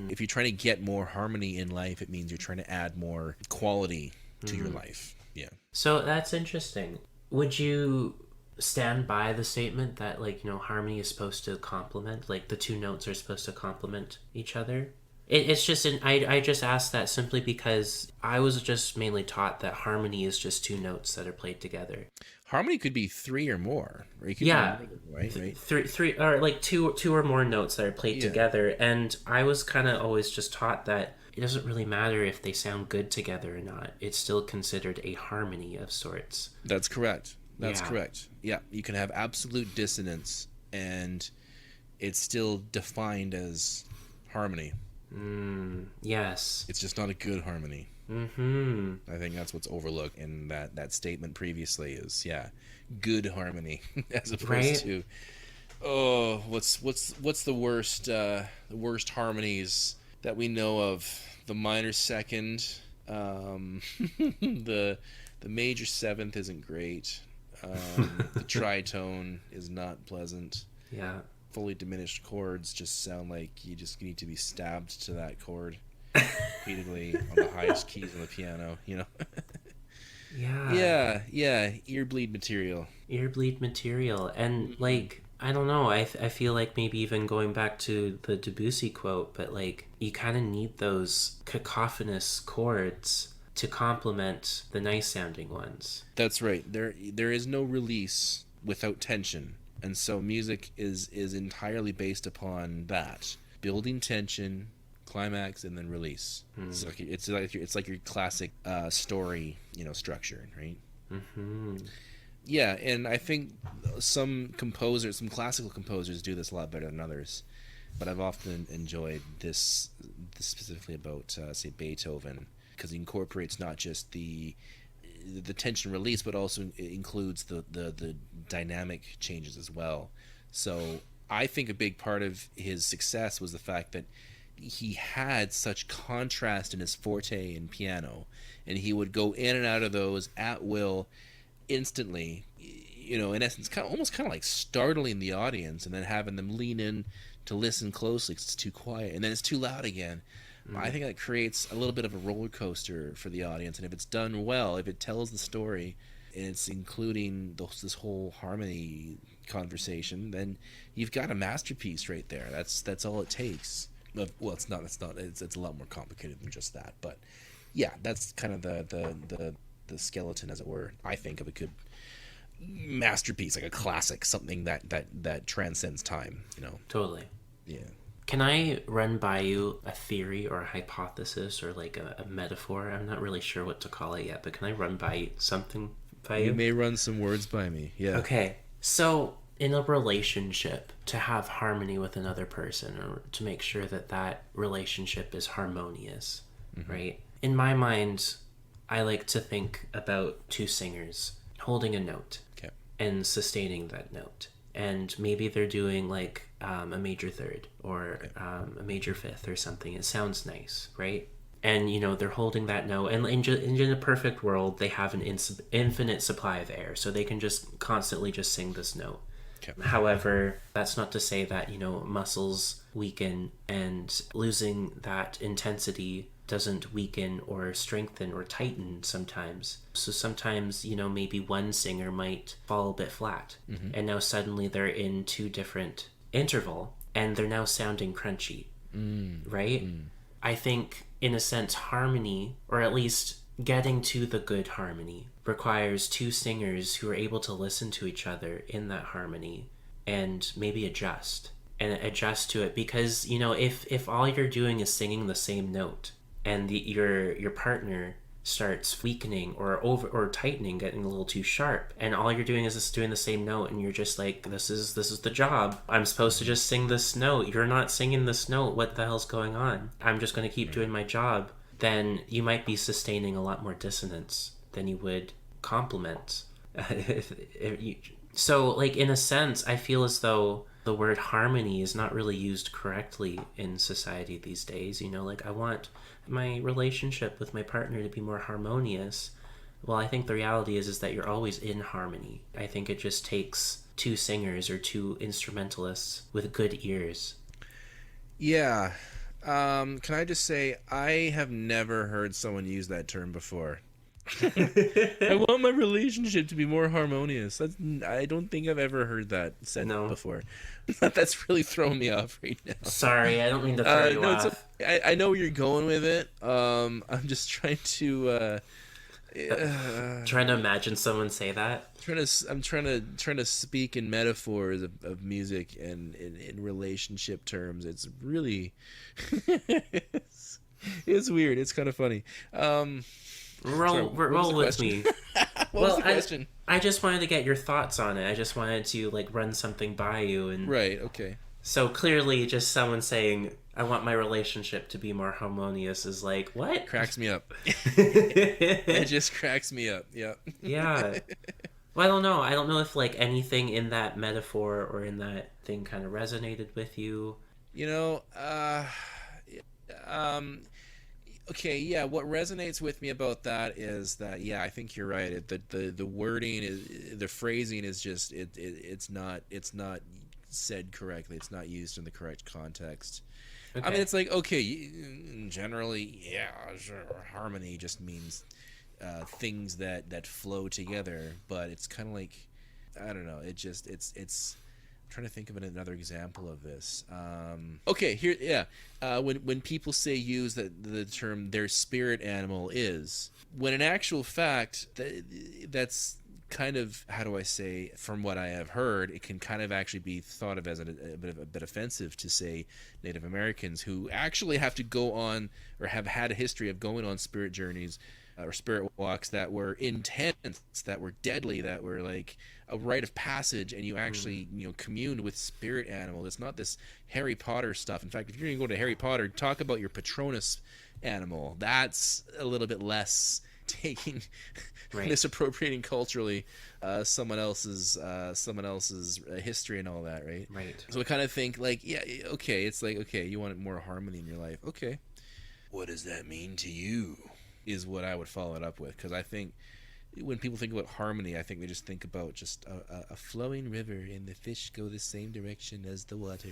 S2: if you're trying to get more harmony in life, it means you're trying to add more quality to your life. Yeah.
S1: So that's interesting. Would you stand by the statement that harmony is supposed to complement, like the 2 notes are supposed to complement each other? It's just I just asked that simply because I was just mainly taught that harmony is just 2 notes that are played together.
S2: Harmony could be 3 or more. Or it could be right?
S1: Three or like two or more notes that are played together. And I was kind of always just taught that it doesn't really matter if they sound good together or not. It's still considered a harmony of sorts.
S2: That's correct. That's correct. Yeah, you can have absolute dissonance and it's still defined as harmony.
S1: Yes.
S2: It's just not a good harmony.
S1: Mm-hmm.
S2: I think that's what's overlooked in that statement previously is, yeah, good harmony as opposed
S1: Right?
S2: to, what's the worst harmonies that we know of? The minor second, the major seventh isn't great. The tritone is not pleasant.
S1: Yeah.
S2: Fully diminished chords just sound like you need to be stabbed to that chord repeatedly on the highest keys on the piano, you know.
S1: Yeah.
S2: Yeah, ear bleed material.
S1: Earbleed material. And, like, I don't know, I feel like maybe even going back to the Debussy quote, but, like, you kind of need those cacophonous chords to complement the nice sounding ones.
S2: That's right. There is no release without tension. And so music is entirely based upon that. Building tension, climax, and then release. It's like your classic story, structure, right?
S1: Mm-hmm.
S2: Yeah, and I think some classical composers do this a lot better than others. But I've often enjoyed this specifically about, say, Beethoven, because he incorporates not just the tension release, but also includes the dynamic changes as well. So I think a big part of his success was the fact that he had such contrast in his forte and piano, and he would go in and out of those at will, instantly. In essence, almost kind of like startling the audience, and then having them lean in to listen closely because it's too quiet, and then it's too loud again. I think that creates a little bit of a roller coaster for the audience, and if it's done well, if it tells the story, and it's including this whole harmony conversation, then you've got a masterpiece right there. That's all it takes. Well, it's not. It's a lot more complicated than just that. But yeah, that's kind of the skeleton, as it were. I think of a good masterpiece, like a classic, something that transcends time.
S1: Totally.
S2: Yeah.
S1: Can I run by you a theory or a hypothesis or like a metaphor? I'm not really sure what to call it yet, but can I run by something by you?
S2: You may run some words by me. Yeah.
S1: Okay. So, in a relationship, to have harmony with another person or to make sure that that relationship is harmonious, right? In my mind, I like to think about two singers holding a note and sustaining that note. And maybe they're doing like a major third or a major fifth or something. It sounds nice, right? And they're holding that note, and in a perfect world they have an infinite supply of air, so they can just constantly just sing this note. However, that's not to say that muscles weaken, and losing that intensity doesn't weaken or strengthen or tighten sometimes. So sometimes, maybe one singer might fall a bit flat, and now suddenly they're in two different interval, and they're now sounding crunchy, right? I think, in a sense, harmony, or at least getting to the good harmony, requires two singers who are able to listen to each other in that harmony and maybe adjust to it. Because, if all you're doing is singing the same note, and your partner starts weakening or tightening, getting a little too sharp, and all you're doing is just doing the same note, and you're just like, this is the job, I'm supposed to just sing this note, you're not singing this note, what the hell's going on, I'm just going to keep doing my job, then you might be sustaining a lot more dissonance than you would complement. So, like, in a sense, I feel as though the word harmony is not really used correctly in society these days. Like, I want my relationship with my partner to be more harmonious. Well, I think the reality is that you're always in harmony. I think it just takes two singers or two instrumentalists with good ears.
S2: Yeah. Can I just say, I have never heard someone use that term before. I want my relationship to be more harmonious. I don't think I've ever heard that said before. That's really throwing me off right now.
S1: Sorry, I don't mean to throw you off.
S2: I know where you're going with it. I'm just trying to
S1: trying to imagine someone say that.
S2: I'm trying to speak in metaphors of music and in relationship terms. It's really it's weird. It's kind of funny. Sorry,
S1: Roll,
S2: what was the
S1: roll with
S2: question?
S1: me.
S2: What was the question?
S1: I just wanted to get your thoughts on it. I just wanted to like run something by you, and
S2: Right. Okay.
S1: so clearly, just someone saying, "I want my relationship to be more harmonious" is like, what?
S2: Cracks me up. It just cracks me up. Yeah.
S1: Yeah. Well, I don't know. I don't know if like anything in that metaphor or in that thing kind of resonated with you.
S2: You know, um, okay, yeah. What resonates with me about that is that, yeah, I think you're right. The wording is, the phrasing is just it's not said correctly. It's not used in the correct context. I mean,
S1: Okay.
S2: it's like, okay, generally, yeah, sure, harmony just means things that flow together, but it's kind of like, I don't know. It just it's. I'm trying to think of another example of this. Okay, here, yeah. When people use the term their spirit animal is, when in actual fact that's kind of, how do I say, from what I have heard, it can kind of actually be thought of as a bit offensive to say Native Americans who actually have to go on or have had a history of going on spirit journeys or spirit walks that were intense, that were deadly, that were like a rite of passage, and you actually communed with spirit animal. It's not this Harry Potter stuff. In fact, if you're gonna go to Harry Potter, talk about your Patronus animal. That's a little bit less taking
S1: Right.
S2: misappropriating culturally someone else's history and all that, right?
S1: Right.
S2: So I kind of think like, yeah, okay, it's like, okay, you want more harmony in your life. Okay, what does that mean to you? Is what I would follow it up with, because I think when people think about harmony, I think they just think about just a flowing river, and the fish go the same direction as the water,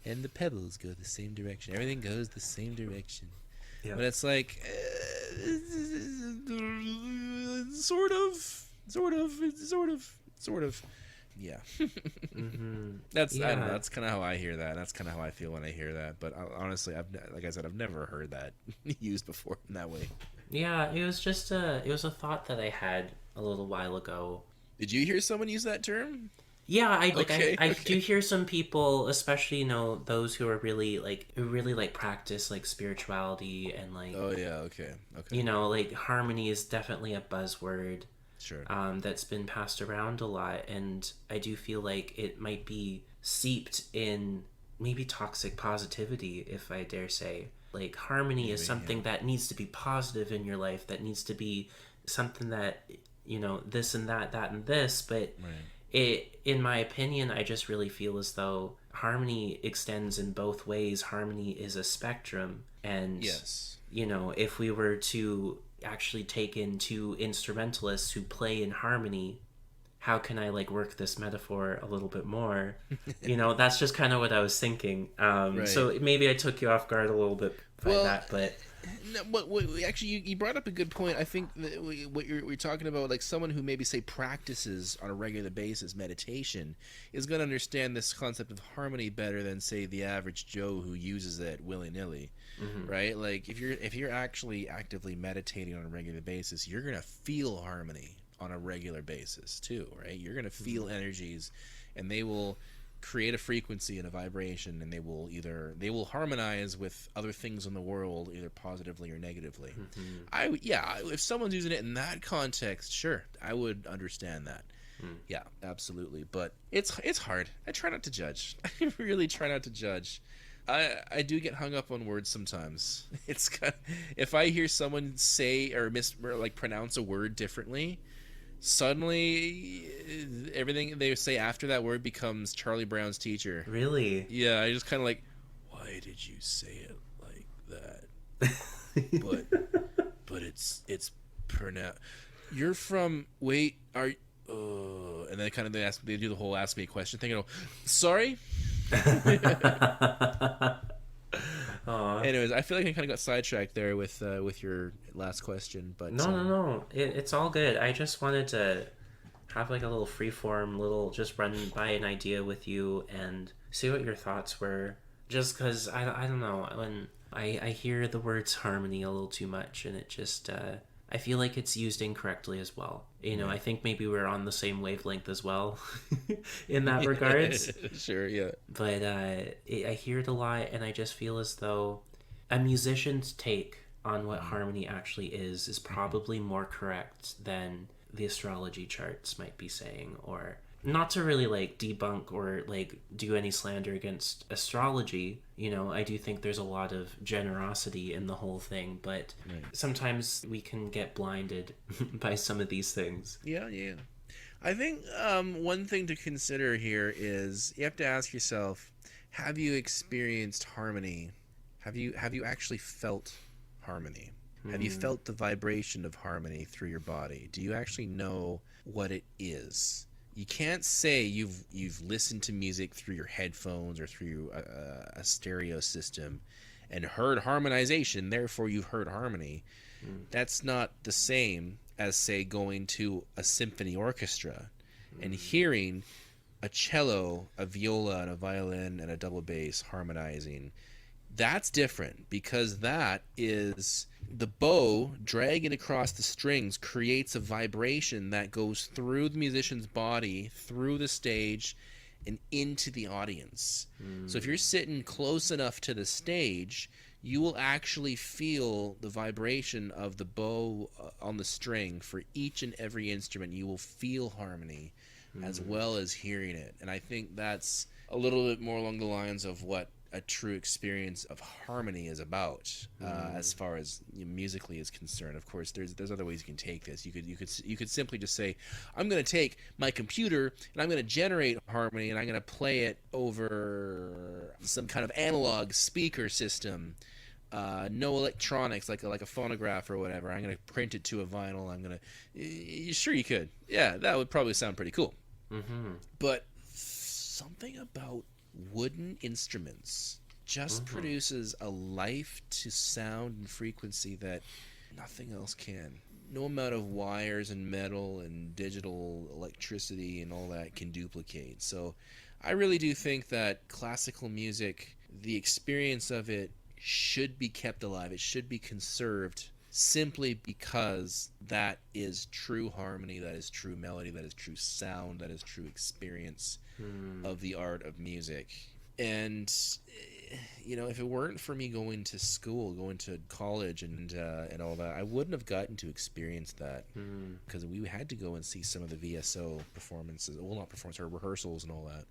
S2: and the pebbles go the same direction. Everything goes the same direction.
S1: Yeah.
S2: But it's like, sort of. Yeah. That's, I don't know.
S1: Yeah.
S2: That's kind of how I hear that. That's kind of how I feel when I hear that. But honestly, like I said, I've never heard that used before in that way.
S1: Yeah, it was just it was a thought that I had a little while ago.
S2: Did you hear someone use that term?
S1: Yeah,
S2: Okay,
S1: I
S2: okay.
S1: do hear some people, especially those who are really like practice like spirituality and like
S2: Oh yeah, okay, okay,
S1: like harmony is definitely a buzzword
S2: sure.
S1: that's been passed around a lot, and I do feel like it might be seeped in maybe toxic positivity, if I dare say. Like harmony is
S2: Maybe,
S1: something
S2: yeah.
S1: that needs to be positive in your life, that needs to be something that this and that and this, but
S2: Right.
S1: in my opinion, I just really feel as though harmony extends in both ways. Harmony is a spectrum, and
S2: Yes.
S1: if we were to actually take in two instrumentalists who play in harmony, how can I like work this metaphor a little bit more? That's just kind of what I was thinking.
S2: Right.
S1: So maybe I took you off guard a little bit by
S2: Well,
S1: that, but
S2: no, actually, you brought up a good point. I think that what you're talking about, like someone who maybe say practices on a regular basis meditation, is going to understand this concept of harmony better than say the average Joe who uses it willy nilly, right? Like if you're actually actively meditating on a regular basis, you're going to feel harmony on a regular basis too, right? You're going to feel energies, and they will create a frequency and a vibration, and they will harmonize with other things in the world, either positively or negatively. If someone's using it in that context, sure, I would understand that. Yeah, absolutely. But it's hard. I try not to judge. I really try not to judge. I do get hung up on words sometimes. It's kind of, if I hear someone say or pronounce a word differently, suddenly everything they say after that word becomes Charlie Brown's teacher.
S1: really.
S2: Yeah, I just kind of like, why did you say it like that? But it's pronounced. You're from, wait, are and then kind of they do the whole ask me a question thing. And go, sorry.
S1: Aw.
S2: Anyways, I feel like I kind of got sidetracked there with your last question, but
S1: No. It's all good. I just wanted to have like a little freeform, just run by an idea with you and see what your thoughts were. Just because I don't know, when I hear the words harmony a little too much, and it just I feel like it's used incorrectly as well. I think maybe we're on the same wavelength as well in that regards.
S2: sure, yeah.
S1: But I hear it a lot, and I just feel as though a musician's take on what harmony actually is probably more correct than the astrology charts might be saying. Or not to really like debunk or like do any slander against astrology, you know, I do think there's a lot of generosity in the whole thing, but sometimes we can get blinded by some of these things.
S2: Yeah, yeah. I think one thing to consider here is you have to ask yourself, have you experienced harmony? Have you actually felt harmony? Have you felt the vibration of harmony through your body? Do you actually know what it is? You can't say you've listened to music through your headphones or through a stereo system and heard harmonization, therefore you've heard harmony. That's not the same as, say, going to a symphony orchestra and hearing a cello, a viola, and a violin, and a double bass harmonizing. That's different, because that is the bow dragging across the strings creates a vibration that goes through the musician's body, through the stage, and into the audience. So if you're sitting close enough to the stage, you will actually feel the vibration of the bow on the string for each and every instrument. You will feel harmony as well as hearing it. And I think that's a little bit more along the lines of what a true experience of harmony is about, as far as musically is concerned. Of course, there's other ways you can take this. You could simply just say, I'm going to take my computer and I'm going to generate harmony and I'm going to play it over some kind of analog speaker system. No electronics like a phonograph or whatever. I'm going to print it to a vinyl. Sure, you could. Yeah, that would probably sound pretty cool. But something about wooden instruments just produces a life to sound and frequency that nothing else can. No amount of wires and metal and digital electricity and all that can duplicate. So I really do think that classical music, the experience of it, should be kept alive. It should be conserved, simply because that is true harmony, that is true melody, that is true sound, that is true experience of the art of music. And if it weren't for me going to school, going to college and all that, I wouldn't have gotten to experience that, because we had to go and see some of the VSO performances, well, not performances, or rehearsals and all that.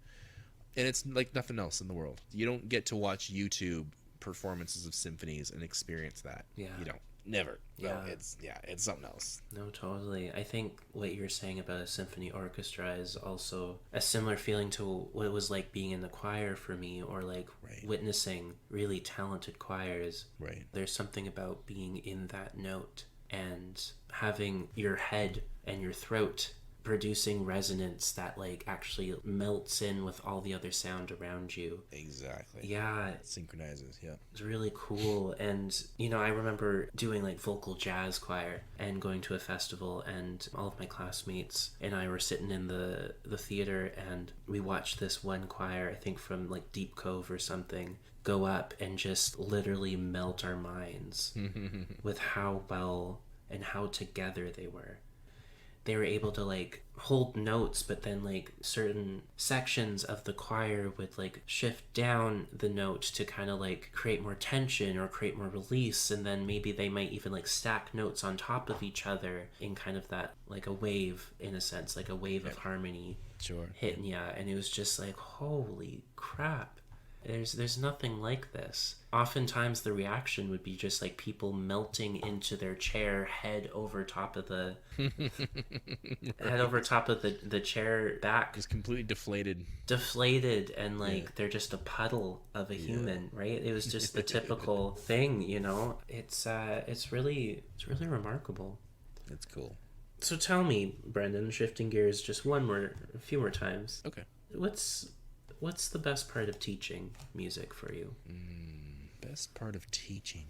S2: And it's like nothing else in the world. You don't get to watch YouTube performances of symphonies and experience that.
S1: Yeah.
S2: You don't. Never.
S1: Yeah.
S2: So it's something else.
S1: No, totally. I think what you're saying about a symphony orchestra is also a similar feeling to what it was like being in the choir for me, or like witnessing really talented choirs.
S2: Right.
S1: There's something about being in that note and having your head and your throat producing resonance that like actually melts in with all the other sound around you.
S2: Exactly.
S1: Yeah.
S2: It synchronizes. Yeah.
S1: It's really cool. And I remember doing like vocal jazz choir and going to a festival, and all of my classmates and I were sitting in the theater, and we watched this one choir, I think from like Deep Cove or something, go up and just literally melt our minds with how well and how together they were. They were able to like hold notes, but then like certain sections of the choir would like shift down the note to kind of like create more tension or create more release, and then maybe they might even like stack notes on top of each other in kind of that like a wave, in a sense, like a wave of harmony.
S2: Sure.
S1: Hitting ya, and it was just like, holy crap. There's nothing like this. Oftentimes the reaction would be just like people melting into their chair, head over top of the the chair back.
S2: Just completely
S1: Deflated, and like they're just a puddle of a human, right? It was just the typical thing, It's really remarkable.
S2: It's cool.
S1: So tell me, Brenden, shifting gears just a few more times.
S2: Okay.
S1: What's the best part of teaching music for you?
S2: Best part of teaching.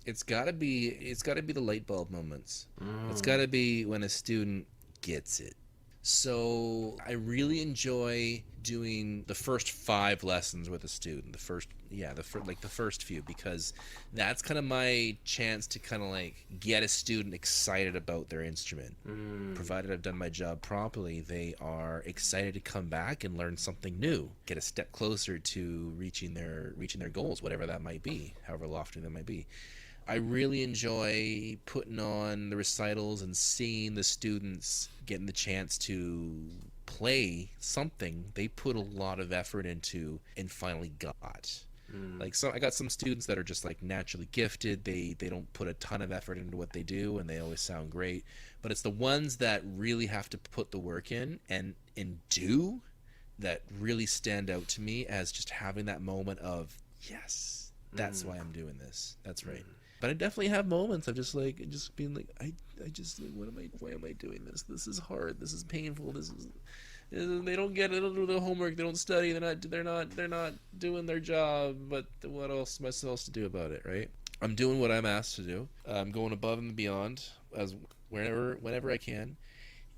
S2: It's gotta be the light bulb moments. It's gotta be when a student gets it. So I really enjoy doing the first 5 lessons with a student. The first few, because that's kind of my chance to kind of like get a student excited about their instrument. Provided I've done my job properly, they are excited to come back and learn something new, get a step closer to reaching their goals, whatever that might be, however lofty that might be. I really enjoy putting on the recitals and seeing the students getting the chance to play something they put a lot of effort into and finally got. Like, so I got some students that are just like naturally gifted. They don't put a ton of effort into what they do and they always sound great. But it's the ones that really have to put the work in and do that really stand out to me as just having that moment of, yes, that's why I'm doing this. That's right. But I definitely have moments of just being like, I just like, why am I doing this? This is hard. This is painful. This is, they don't get it. They don't do the homework. They don't study. They're not doing their job. But what else am I supposed to do about it, right? I'm doing what I'm asked to do. I'm going above and beyond as whenever I can.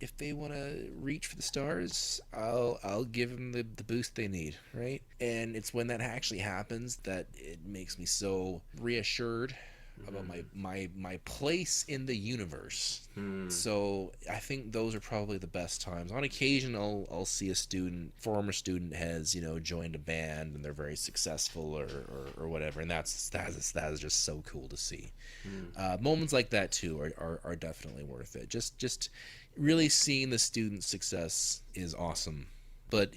S2: If they want to reach for the stars, I'll give them the boost they need, right? And it's when that actually happens that it makes me so reassured about my place in the universe. So I think those are probably the best times. On occasion, I'll see a former student has joined a band and they're very successful or whatever, and that is just so cool to see. Moments like that too are definitely worth it. Just really seeing the student's success is awesome. But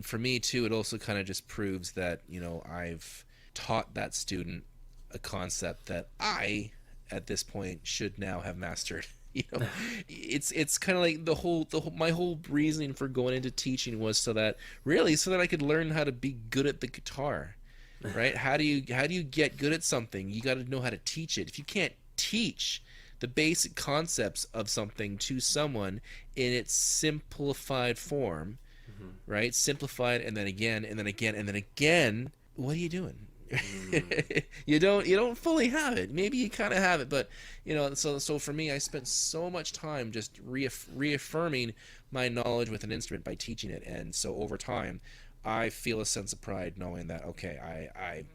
S2: for me too, it also kind of just proves that I've taught that student a concept that I, at this point, should now have mastered. It's kind of like my whole reasoning for going into teaching was so that I could learn how to be good at the guitar, right? How do you get good at something? You got to know how to teach it. If you can't teach the basic concepts of something to someone in its simplified form, right? Simplified, and then again, and then again, and then again. What are you doing? You don't fully have it. Maybe you kind of have it, but so for me, I spent so much time just reaffirming my knowledge with an instrument by teaching it, and so over time I feel a sense of pride knowing that okay, I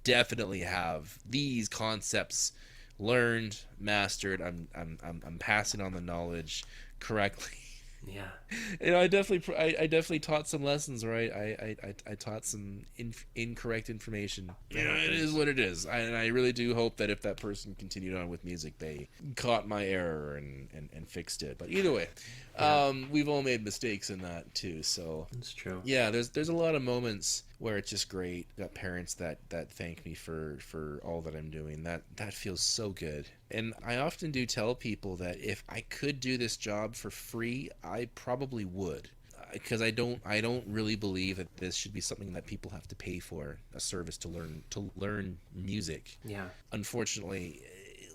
S2: definitely have these concepts learned, mastered. I'm passing on the knowledge correctly.
S1: Yeah.
S2: I definitely taught some lessons, right? I taught some incorrect information. It is what it is. And I really do hope that if that person continued on with music, they caught my error and fixed it. But either way, we've all made mistakes in that too. So
S1: That's true.
S2: yeah, there's a lot of moments where it's just great. Got parents that thank me for all that I'm doing. That feels so good. And I often do tell people that if I could do this job for free, I probably would. Because I don't really believe that this should be something that people have to pay for, a service to learn music.
S1: Yeah.
S2: Unfortunately,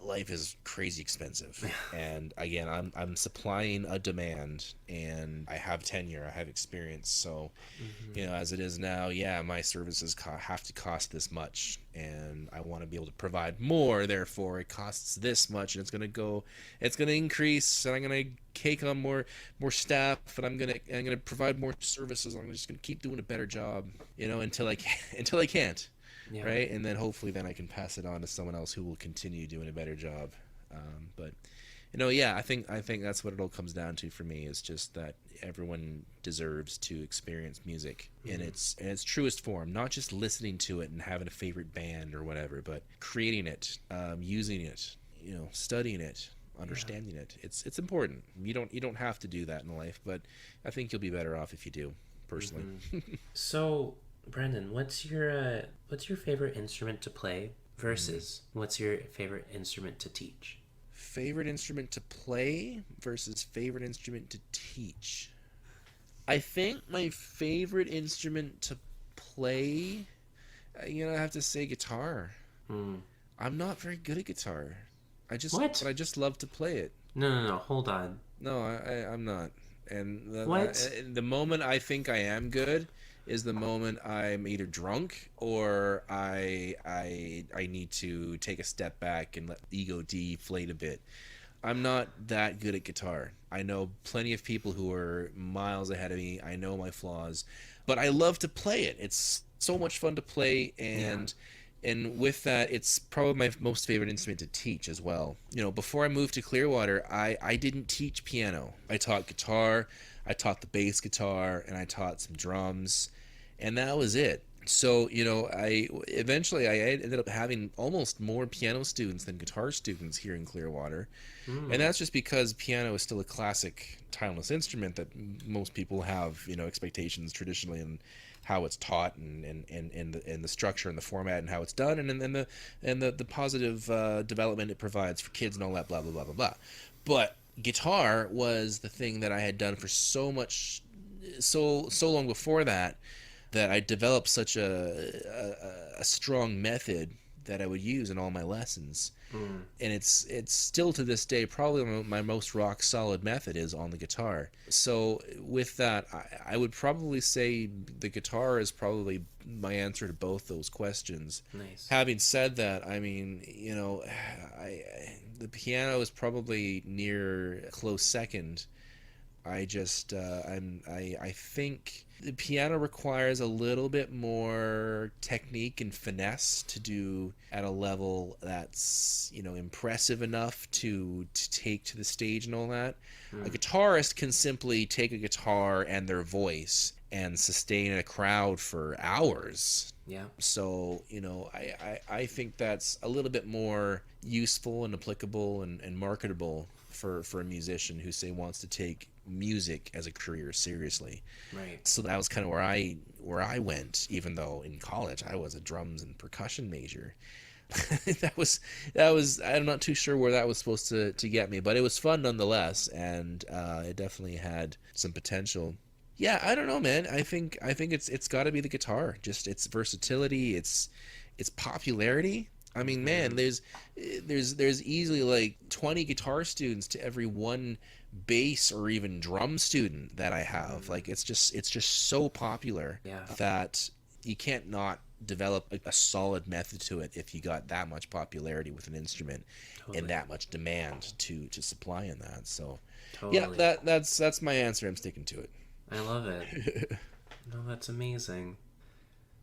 S2: life is crazy expensive, and again, I'm supplying a demand, and I have tenure, I have experience, so as it is now, my services have to cost this much, and I want to be able to provide more. Therefore, it costs this much, and it's gonna increase, and I'm gonna take on more staff, and I'm gonna provide more services. I'm just gonna keep doing a better job, until I can't.
S1: Yeah.
S2: Right, and then hopefully then I can pass it on to someone else who will continue doing a better job. But I think that's what it all comes down to for me, is just that everyone deserves to experience music in its truest form, not just listening to it and having a favorite band or whatever, but creating it, using it, studying it, understanding it. It's important. You don't have to do that in life, but I think you'll be better off if you do, personally.
S1: So, Brenden, what's your favorite instrument to play versus what's your favorite instrument to teach?
S2: Favorite instrument to play versus favorite instrument to teach. I think my favorite instrument to play, I have to say guitar. I'm not very good at guitar. I just love to play it.
S1: No, hold on.
S2: No, I'm not. And the moment I think I am good is the moment I'm either drunk or I need to take a step back and let the ego deflate a bit. I'm not that good at guitar. I know plenty of people who are miles ahead of me. I know my flaws, but I love to play it. It's so much fun to play, and with that, it's probably my most favorite instrument to teach as well. Before I moved to Clearwater, I didn't teach piano. I taught guitar, I taught the bass guitar, and I taught some drums, and that was it. So, I eventually I ended up having almost more piano students than guitar students here in Clearwater. And
S1: Hmm.
S2: that's just because piano is still a classic, timeless instrument that most people have, expectations traditionally in how it's taught and the structure and the format and how it's done and the positive development it provides for kids and all that blah blah blah blah blah. But guitar was the thing that I had done for so long before that I developed such a strong method that I would use in all my lessons.
S1: Mm.
S2: And it's still to this day probably my most rock solid method is on the guitar. So with that, I would probably say the guitar is probably my answer to both those questions.
S1: Nice.
S2: Having said that, I mean, the piano is probably near close second. I just I think the piano requires a little bit more technique and finesse to do at a level that's impressive enough to take to the stage and all that. A
S1: Mm.
S2: guitarist can simply take a guitar and their voice and sustain a crowd for hours.
S1: Yeah.
S2: So, I think that's a little bit more useful and applicable and marketable for a musician who say wants to take music as a career seriously.
S1: Right.
S2: So that was kind of where I went, even though in college I was a drums and percussion major. that was I'm not too sure where that was supposed to get me, but it was fun nonetheless, and it definitely had some potential. Yeah, I don't know, man. I think it's got to be the guitar. Just its versatility, its popularity. I mean, man,
S1: Mm.
S2: there's easily like 20 guitar students to every one bass or even drum student that I have.
S1: Mm.
S2: Like it's just so popular
S1: Yeah.
S2: that you can't not develop a solid method to it if you got that much popularity with an instrument and
S1: Totally.
S2: that much demand to supply in that. So, yeah,
S1: Totally.
S2: that's my answer. I'm sticking to
S1: I love it.
S2: it.
S1: No, that's amazing.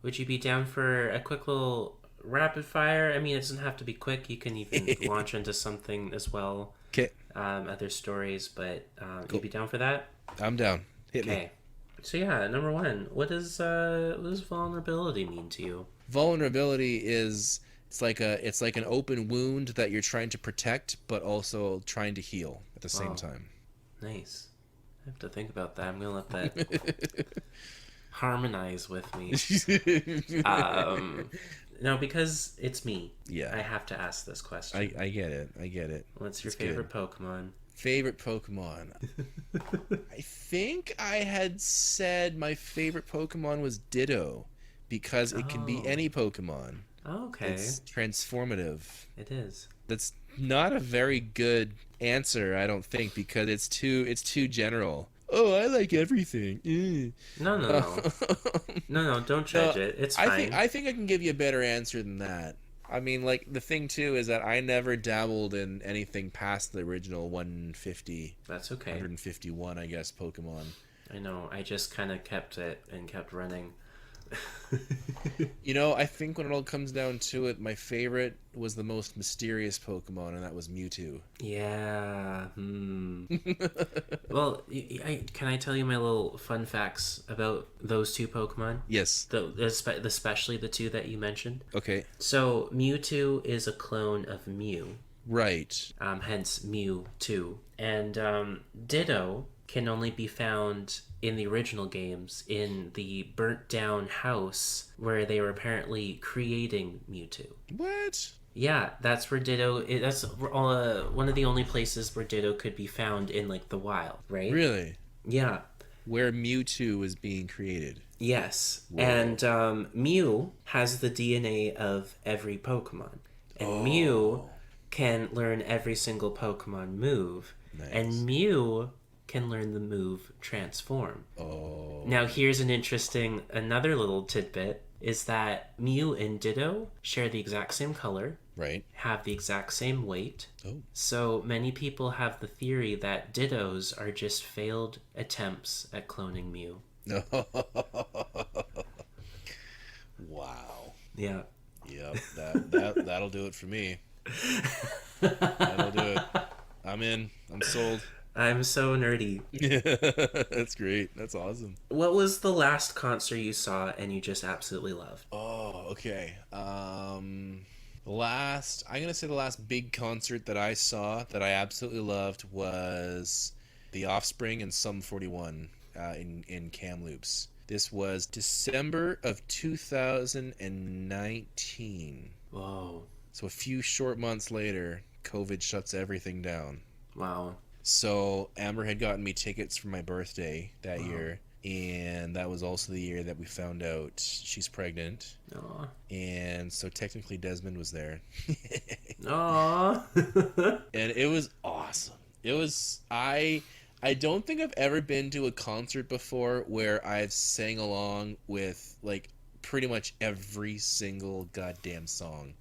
S1: Would you be down for a quick little rapid fire? I mean, it doesn't have to be quick. You can even launch into something as well,
S2: Okay,
S1: other stories. But
S2: cool.
S1: you'd be down for that?
S2: I'm down. Hit me.
S1: Okay. So yeah, number one, what does vulnerability mean to you?
S2: Vulnerability is it's like an open wound that you're trying to protect but also trying to heal at the same
S1: Wow,
S2: time.
S1: nice. I have to think about that. I'm gonna let that harmonize with me. Um, no, because it's me. I
S2: Yeah,
S1: have to ask this
S2: I,
S1: question.
S2: I get it. I get it.
S1: What's your
S2: It's good.
S1: favorite Pokemon?
S2: Favorite Pokemon. I think I had said my favorite Pokemon was Ditto because it can be
S1: Oh,
S2: any Pokemon.
S1: okay.
S2: It's transformative.
S1: It is.
S2: That's not a very good answer, I don't think, because it's too general. Oh, I like everything.
S1: No, no, no. No, no, don't
S2: No,
S1: judge it. It's
S2: I think
S1: fine.
S2: I think I can give you a better answer than that. I mean, like the thing too is that I never dabbled in anything past the original 150,
S1: That's okay.
S2: 151, I guess, Pokemon.
S1: I know. I just kind of kept it and kept running.
S2: I think when it all comes down to it, my favorite was the most mysterious Pokemon, and that was Mewtwo.
S1: Yeah. Hmm. Well, can I tell you my little fun facts about those two Pokemon?
S2: Yes.
S1: Especially the two that you mentioned.
S2: Okay.
S1: So Mewtwo is a clone of Mew,
S2: Right.
S1: hence Mewtwo, and Ditto can only be found in the original games in the burnt down house where they were apparently creating Mewtwo.
S2: What?
S1: Yeah, that's where that's one of the only places where Ditto could be found in like the wild, right?
S2: Really?
S1: Yeah.
S2: Where Mewtwo was being created.
S1: Yes.
S2: Whoa.
S1: And Mew has the DNA of every Pokemon. And Mew
S2: Oh,
S1: can learn every single Pokemon move. And
S2: nice.
S1: Mew can learn the move Transform.
S2: Oh,
S1: Now, here's another little tidbit is that Mew and Ditto share the exact same color,
S2: right.
S1: have the exact same weight.
S2: Oh.
S1: So many people have the theory that Dittos are just failed attempts at cloning Mew.
S2: No. Wow.
S1: Yeah.
S2: Yep. That'll do it for me. That'll do it. I'm in. I'm sold.
S1: I'm so nerdy.
S2: That's great. That's awesome.
S1: What was the last concert you saw and you just absolutely loved?
S2: Oh, okay. I'm gonna say the last big concert that I saw that I absolutely loved was The Offspring and Sum 41 in Kamloops. This was December of 2019.
S1: Whoa.
S2: So a few short months later, COVID shuts everything down.
S1: Wow.
S2: So Amber had gotten me tickets for my birthday that
S1: Wow.
S2: year, and that was also the year that we found out she's pregnant.
S1: Aw.
S2: And so technically Desmond was there.
S1: Aw.
S2: And it was awesome. It was I don't think I've ever been to a concert before where I've sang along with like pretty much every single goddamn song.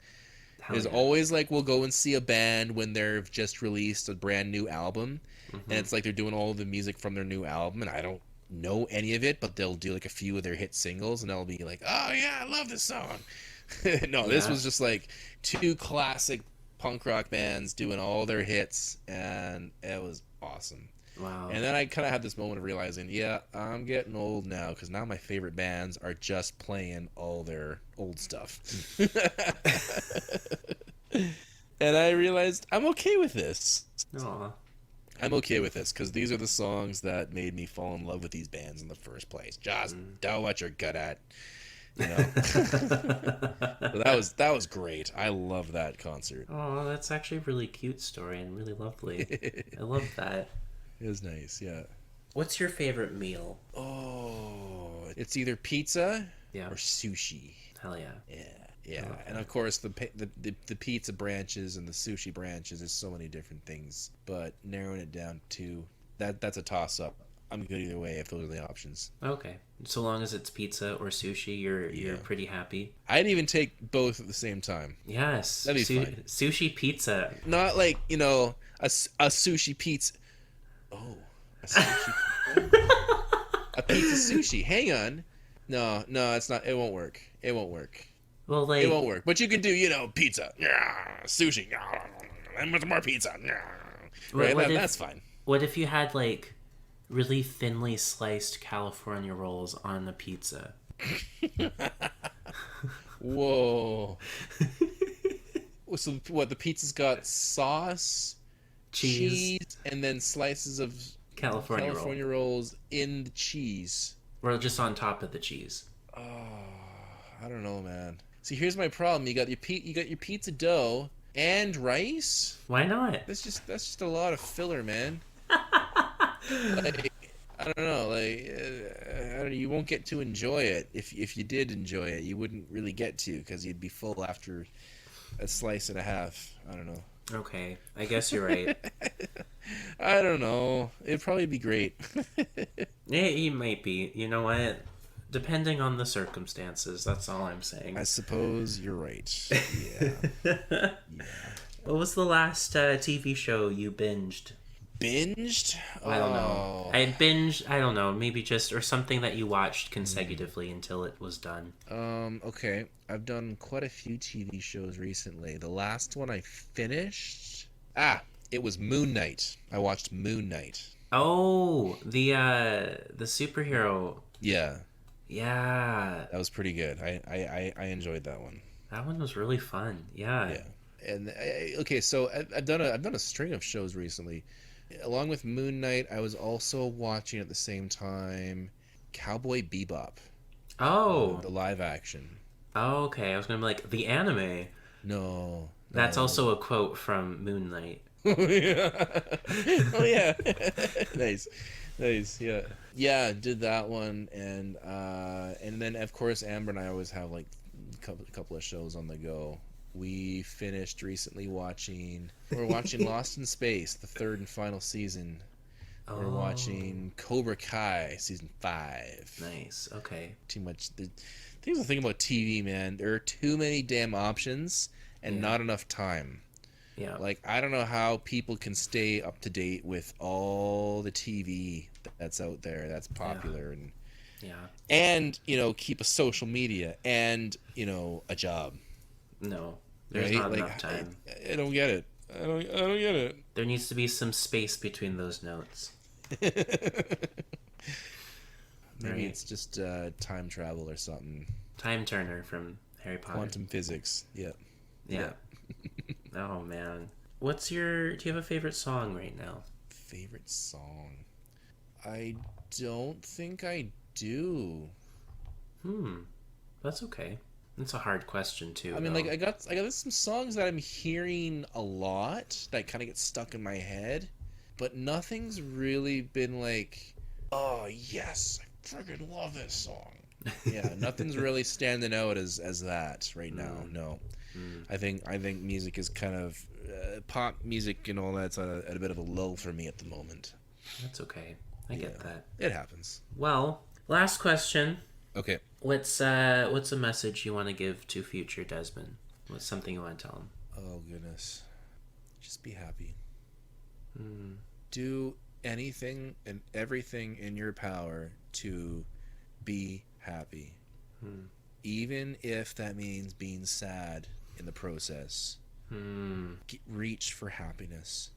S1: Hell
S2: There's
S1: yeah.
S2: always like we'll go and see a band when they've just released a brand new album, and it's like they're doing all the music from their new album, and I don't know any of it, but they'll do like a few of their hit singles, and I'll be like, oh yeah, I love this song. No, this
S1: Yeah.
S2: was just like two classic punk rock bands doing all their hits, and it was awesome.
S1: Wow.
S2: And then I kind of had this moment of realizing, yeah, I'm getting old now because now my favorite bands are just playing all their old stuff. And I realized I'm okay with this.
S1: Aw.
S2: I'm okay with this because these are the songs that made me fall in love with these bands in the first place. Just do what you're good at, you know. But that was great. I love that concert.
S1: Oh, that's actually a really cute story and really lovely. I love that.
S2: It was nice, yeah.
S1: What's your favorite meal?
S2: Oh, it's either pizza
S1: Yeah.
S2: or sushi.
S1: Hell yeah.
S2: Yeah, yeah.
S1: love
S2: And
S1: that.
S2: of course, the pizza branches and the sushi branches is so many different things. But narrowing it down to that's a toss up. I'm good either way if those are the options.
S1: Okay. So long as it's pizza or sushi, you're
S2: Yeah.
S1: pretty happy.
S2: I'd even take both at the same time.
S1: Yes.
S2: That'd be fine.
S1: Sushi pizza.
S2: Not like a sushi pizza. Oh, a sushi. A pizza sushi. Hang on. No, it's not. It won't work. It won't work.
S1: Well,
S2: It
S1: like,
S2: won't work. But you can do, pizza. Yeah, sushi. Yeah, and with more pizza. Yeah. Right,
S1: what if
S2: that's fine.
S1: what if you had like really thinly sliced California rolls on the pizza?
S2: Whoa. So what? The pizza's got sauce,
S1: Cheese,
S2: and then slices of
S1: California roll,
S2: rolls in the cheese.
S1: or just on top of the cheese.
S2: Oh, I don't know, man. See, here's my problem. You got your pizza dough and rice.
S1: Why not?
S2: That's just a lot of filler, man. Like, I don't know. Like, I don't know, you won't get to enjoy it. If you did enjoy it, you wouldn't really get to because you'd be full after a slice and a half. I don't know.
S1: Okay, I guess you're right.
S2: I don't know. It'd probably be great.
S1: It might be. You know what? Depending on the circumstances, that's all I'm saying.
S2: I suppose you're right. Yeah.
S1: What was the last TV show you binged?
S2: Binged?
S1: I don't know. I don't know, maybe just, or something that you watched consecutively until it was done.
S2: Okay. I've done quite a few TV shows recently. The last one I finished... it was Moon Knight. I watched Moon Knight.
S1: Oh, the superhero.
S2: Yeah,
S1: Yeah,
S2: that was pretty good. I enjoyed that one.
S1: that one was really fun. Yeah.
S2: Yeah. And okay, so I've done a string of shows recently. Along with Moon Knight, I was also watching at the same time Cowboy Bebop,
S1: Oh.
S2: the live action.
S1: Oh, okay. I was gonna be like the anime.
S2: No,
S1: That's
S2: no.
S1: also a quote from Moonlight.
S2: Oh yeah. Nice. Yeah. Did that one, and then of course Amber and I always have like a couple of shows on the go. We finished recently we're watching Lost in Space, the third and final season. We're
S1: Oh.
S2: watching Cobra Kai season 5.
S1: Nice. Okay.
S2: Too much. Here's the thing about TV, man. There are too many damn options and
S1: Yeah.
S2: not enough time.
S1: Yeah.
S2: Like, I don't know how people can stay up to date with all the TV that's out there that's popular
S1: Yeah.
S2: and keep a social media and, a job.
S1: No. There's
S2: Right?
S1: not
S2: Like,
S1: enough time.
S2: I don't get it. I don't get it.
S1: There needs to be some space between those notes.
S2: Maybe
S1: Right.
S2: it's just time travel or something.
S1: Time Turner from Harry Potter.
S2: Quantum physics. Yeah.
S1: Yeah. Oh man. Do you have a favorite song right now?
S2: Favorite song? I don't think I do.
S1: That's okay. That's a hard question too,
S2: I mean, like
S1: though.
S2: I got some songs that I'm hearing a lot that kind of get stuck in my head, but nothing's really been like, oh yes, I freaking love this song. Yeah, nothing's really standing out as that right now. No, I think music is kind of pop music and all that's at a bit of a lull for me at the moment.
S1: That's okay. I get that.
S2: It happens.
S1: Well, last question.
S2: Okay.
S1: What's a message you want to give to future Desmond? What's something you want to tell him?
S2: Oh goodness, just be happy. Do anything and everything in your power to be happy. Even if that means being sad in the process. Reach for happiness.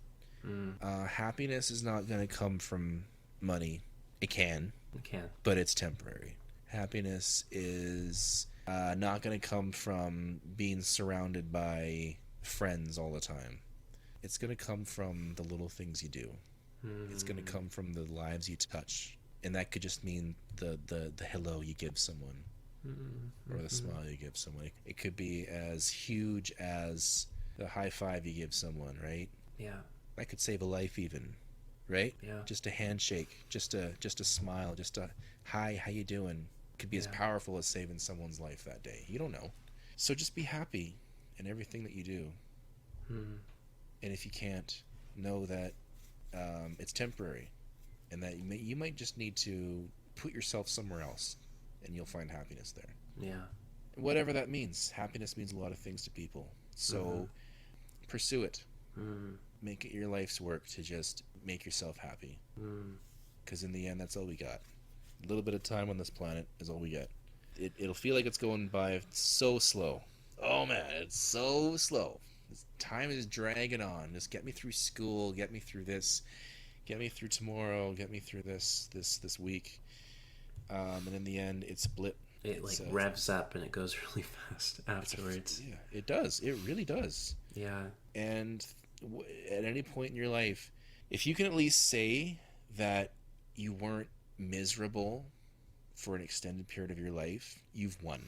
S2: Happiness is not going to come from money. It can,
S1: You can.
S2: but it's temporary. Happiness is not going to come from being surrounded by friends all the time. It's going to come from the little things you do. It's going to come from the lives you touch. And that could just mean the hello you give someone or the smile you give someone. It could be as huge as the high five you give someone, right?
S1: Yeah.
S2: That could save a life even, right?
S1: Yeah.
S2: Just a handshake, just a smile, just a hi, how you doing? Could be as powerful as saving someone's life that day. You don't know. So just be happy in everything that you do. And if you can't, know that it's temporary, and that you might just need to put yourself somewhere else, and you'll find happiness there.
S1: Yeah.
S2: Whatever that means. Happiness means a lot of things to people. So pursue it. Make it your life's work to just make yourself happy. Because in the end, that's all we got. A little bit of time on this planet is all we get. It'll feel like it's going by so slow. Oh man, it's so slow. Time is dragging on. Just get me through school, get me through this, get me through tomorrow, get me through this week. And in the end, it's a blip.
S1: It revs up and it goes really fast afterwards.
S2: Yeah, it does. It really does.
S1: Yeah.
S2: And at any point in your life, if you can at least say that you weren't miserable for an extended period of your life, you've won.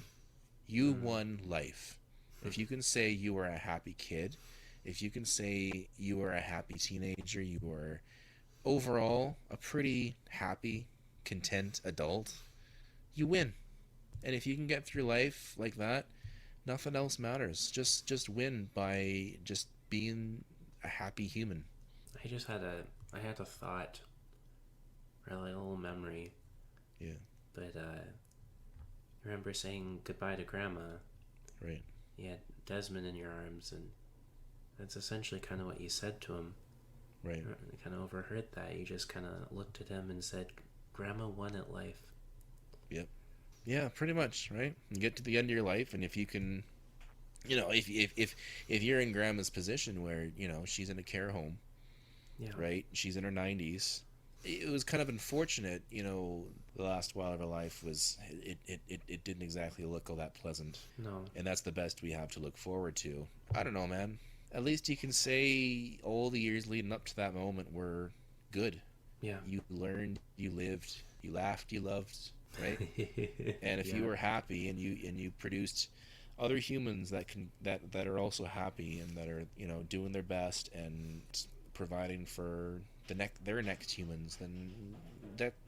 S2: You won life. If you can say you were a happy kid, if you can say you were a happy teenager, you were overall a pretty happy, content adult, you win. And if you can get through life like that, nothing else matters. Just win by just being a happy human.
S1: I had a thought, really a little memory.
S2: Yeah.
S1: But I remember saying goodbye to Grandma.
S2: Right.
S1: You had Desmond in your arms, and that's essentially kind of what you said to him.
S2: Right.
S1: I kind of overheard that. You just kind of looked at him and said, Grandma won at life.
S2: Yep. Yeah, pretty much, right? You get to the end of your life, and if you can, if you're in Grandma's position where, she's in a care home, right? She's in her 90s. It was kind of unfortunate, the last while of her life was, it didn't exactly look all that pleasant.
S1: No.
S2: And that's the best we have to look forward to. I don't know, man. At least you can say all the years leading up to that moment were good.
S1: Yeah.
S2: You learned, you lived, you laughed, you loved, right? And if you were happy and you produced other humans that are also happy and that are doing their best and providing for their next humans, then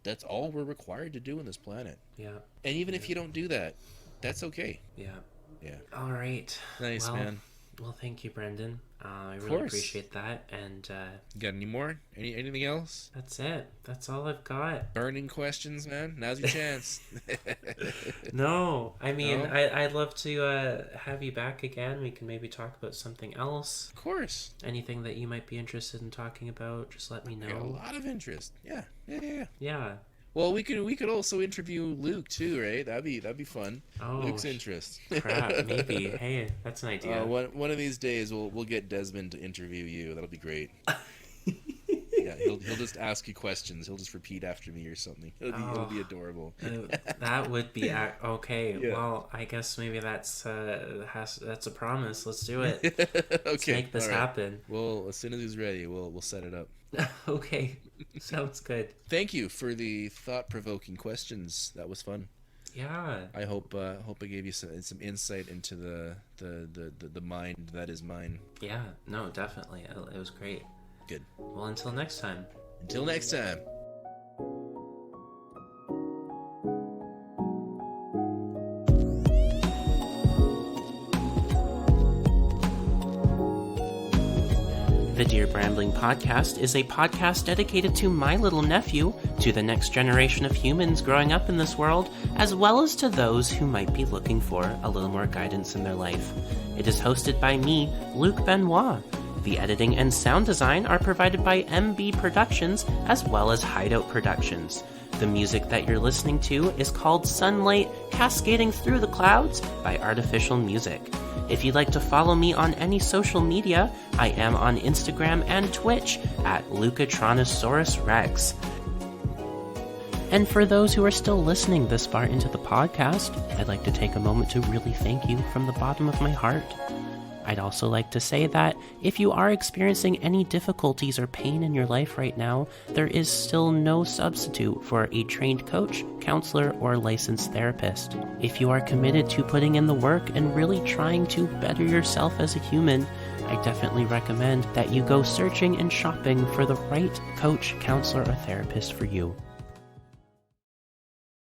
S2: that's all we're required to do on this planet.
S1: Yeah.
S2: And even if you don't do that, that's okay.
S1: Yeah.
S2: Yeah.
S1: All right.
S2: Nice,
S1: well,
S2: man.
S1: Well, thank you, Brenden. I really appreciate that. And
S2: you got any more? Anything else?
S1: That's it. That's all I've got.
S2: Burning questions, man. Now's your chance.
S1: No, I mean,
S2: No?
S1: I'd love to have you back again. We can maybe talk about something else.
S2: Of course.
S1: Anything that you might be interested in talking about, just let me
S2: I got a
S1: know.
S2: lot of interest. Yeah.
S1: Yeah.
S2: Well, we could also interview Luke too, right? That'd be fun.
S1: Oh,
S2: Luke's interest.
S1: crap, maybe. Hey, that's an idea.
S2: One of these days we'll get Desmond to interview you. That'll be great. Yeah, he'll just ask you questions. He'll just repeat after me or something. It'll be adorable.
S1: That would be okay.
S2: Yeah.
S1: Well, I guess maybe that's a promise. Let's do it.
S2: Okay,
S1: Let's make this
S2: all right.
S1: happen.
S2: Well, as soon as he's ready, we'll set it up.
S1: Okay, sounds good.
S2: Thank you for the thought-provoking questions. That was fun.
S1: Yeah.
S2: I hope I gave you some insight into the mind that is mine.
S1: Yeah. No, definitely. It was great.
S2: Good.
S1: Well, until next time.
S2: Until next time.
S1: The Dear Brambling Podcast is a podcast dedicated to my little nephew, to the next generation of humans growing up in this world, as well as to those who might be looking for a little more guidance in their life. It is hosted by me, Luke Benoit. The editing and sound design are provided by MB Productions as well as Hideout Productions. The music that you're listening to is called Sunlight Cascading Through the Clouds by Artificial Music. If you'd like to follow me on any social media, I am on Instagram and Twitch at Lucatronosaurus Rex. And for those who are still listening this far into the podcast, I'd like to take a moment to really thank you from the bottom of my heart. I'd also like to say that if you are experiencing any difficulties or pain in your life right now, there is still no substitute for a trained coach, counselor, or licensed therapist. If you are committed to putting in the work and really trying to better yourself as a human, I definitely recommend that you go searching and shopping for the right coach, counselor, or therapist for you.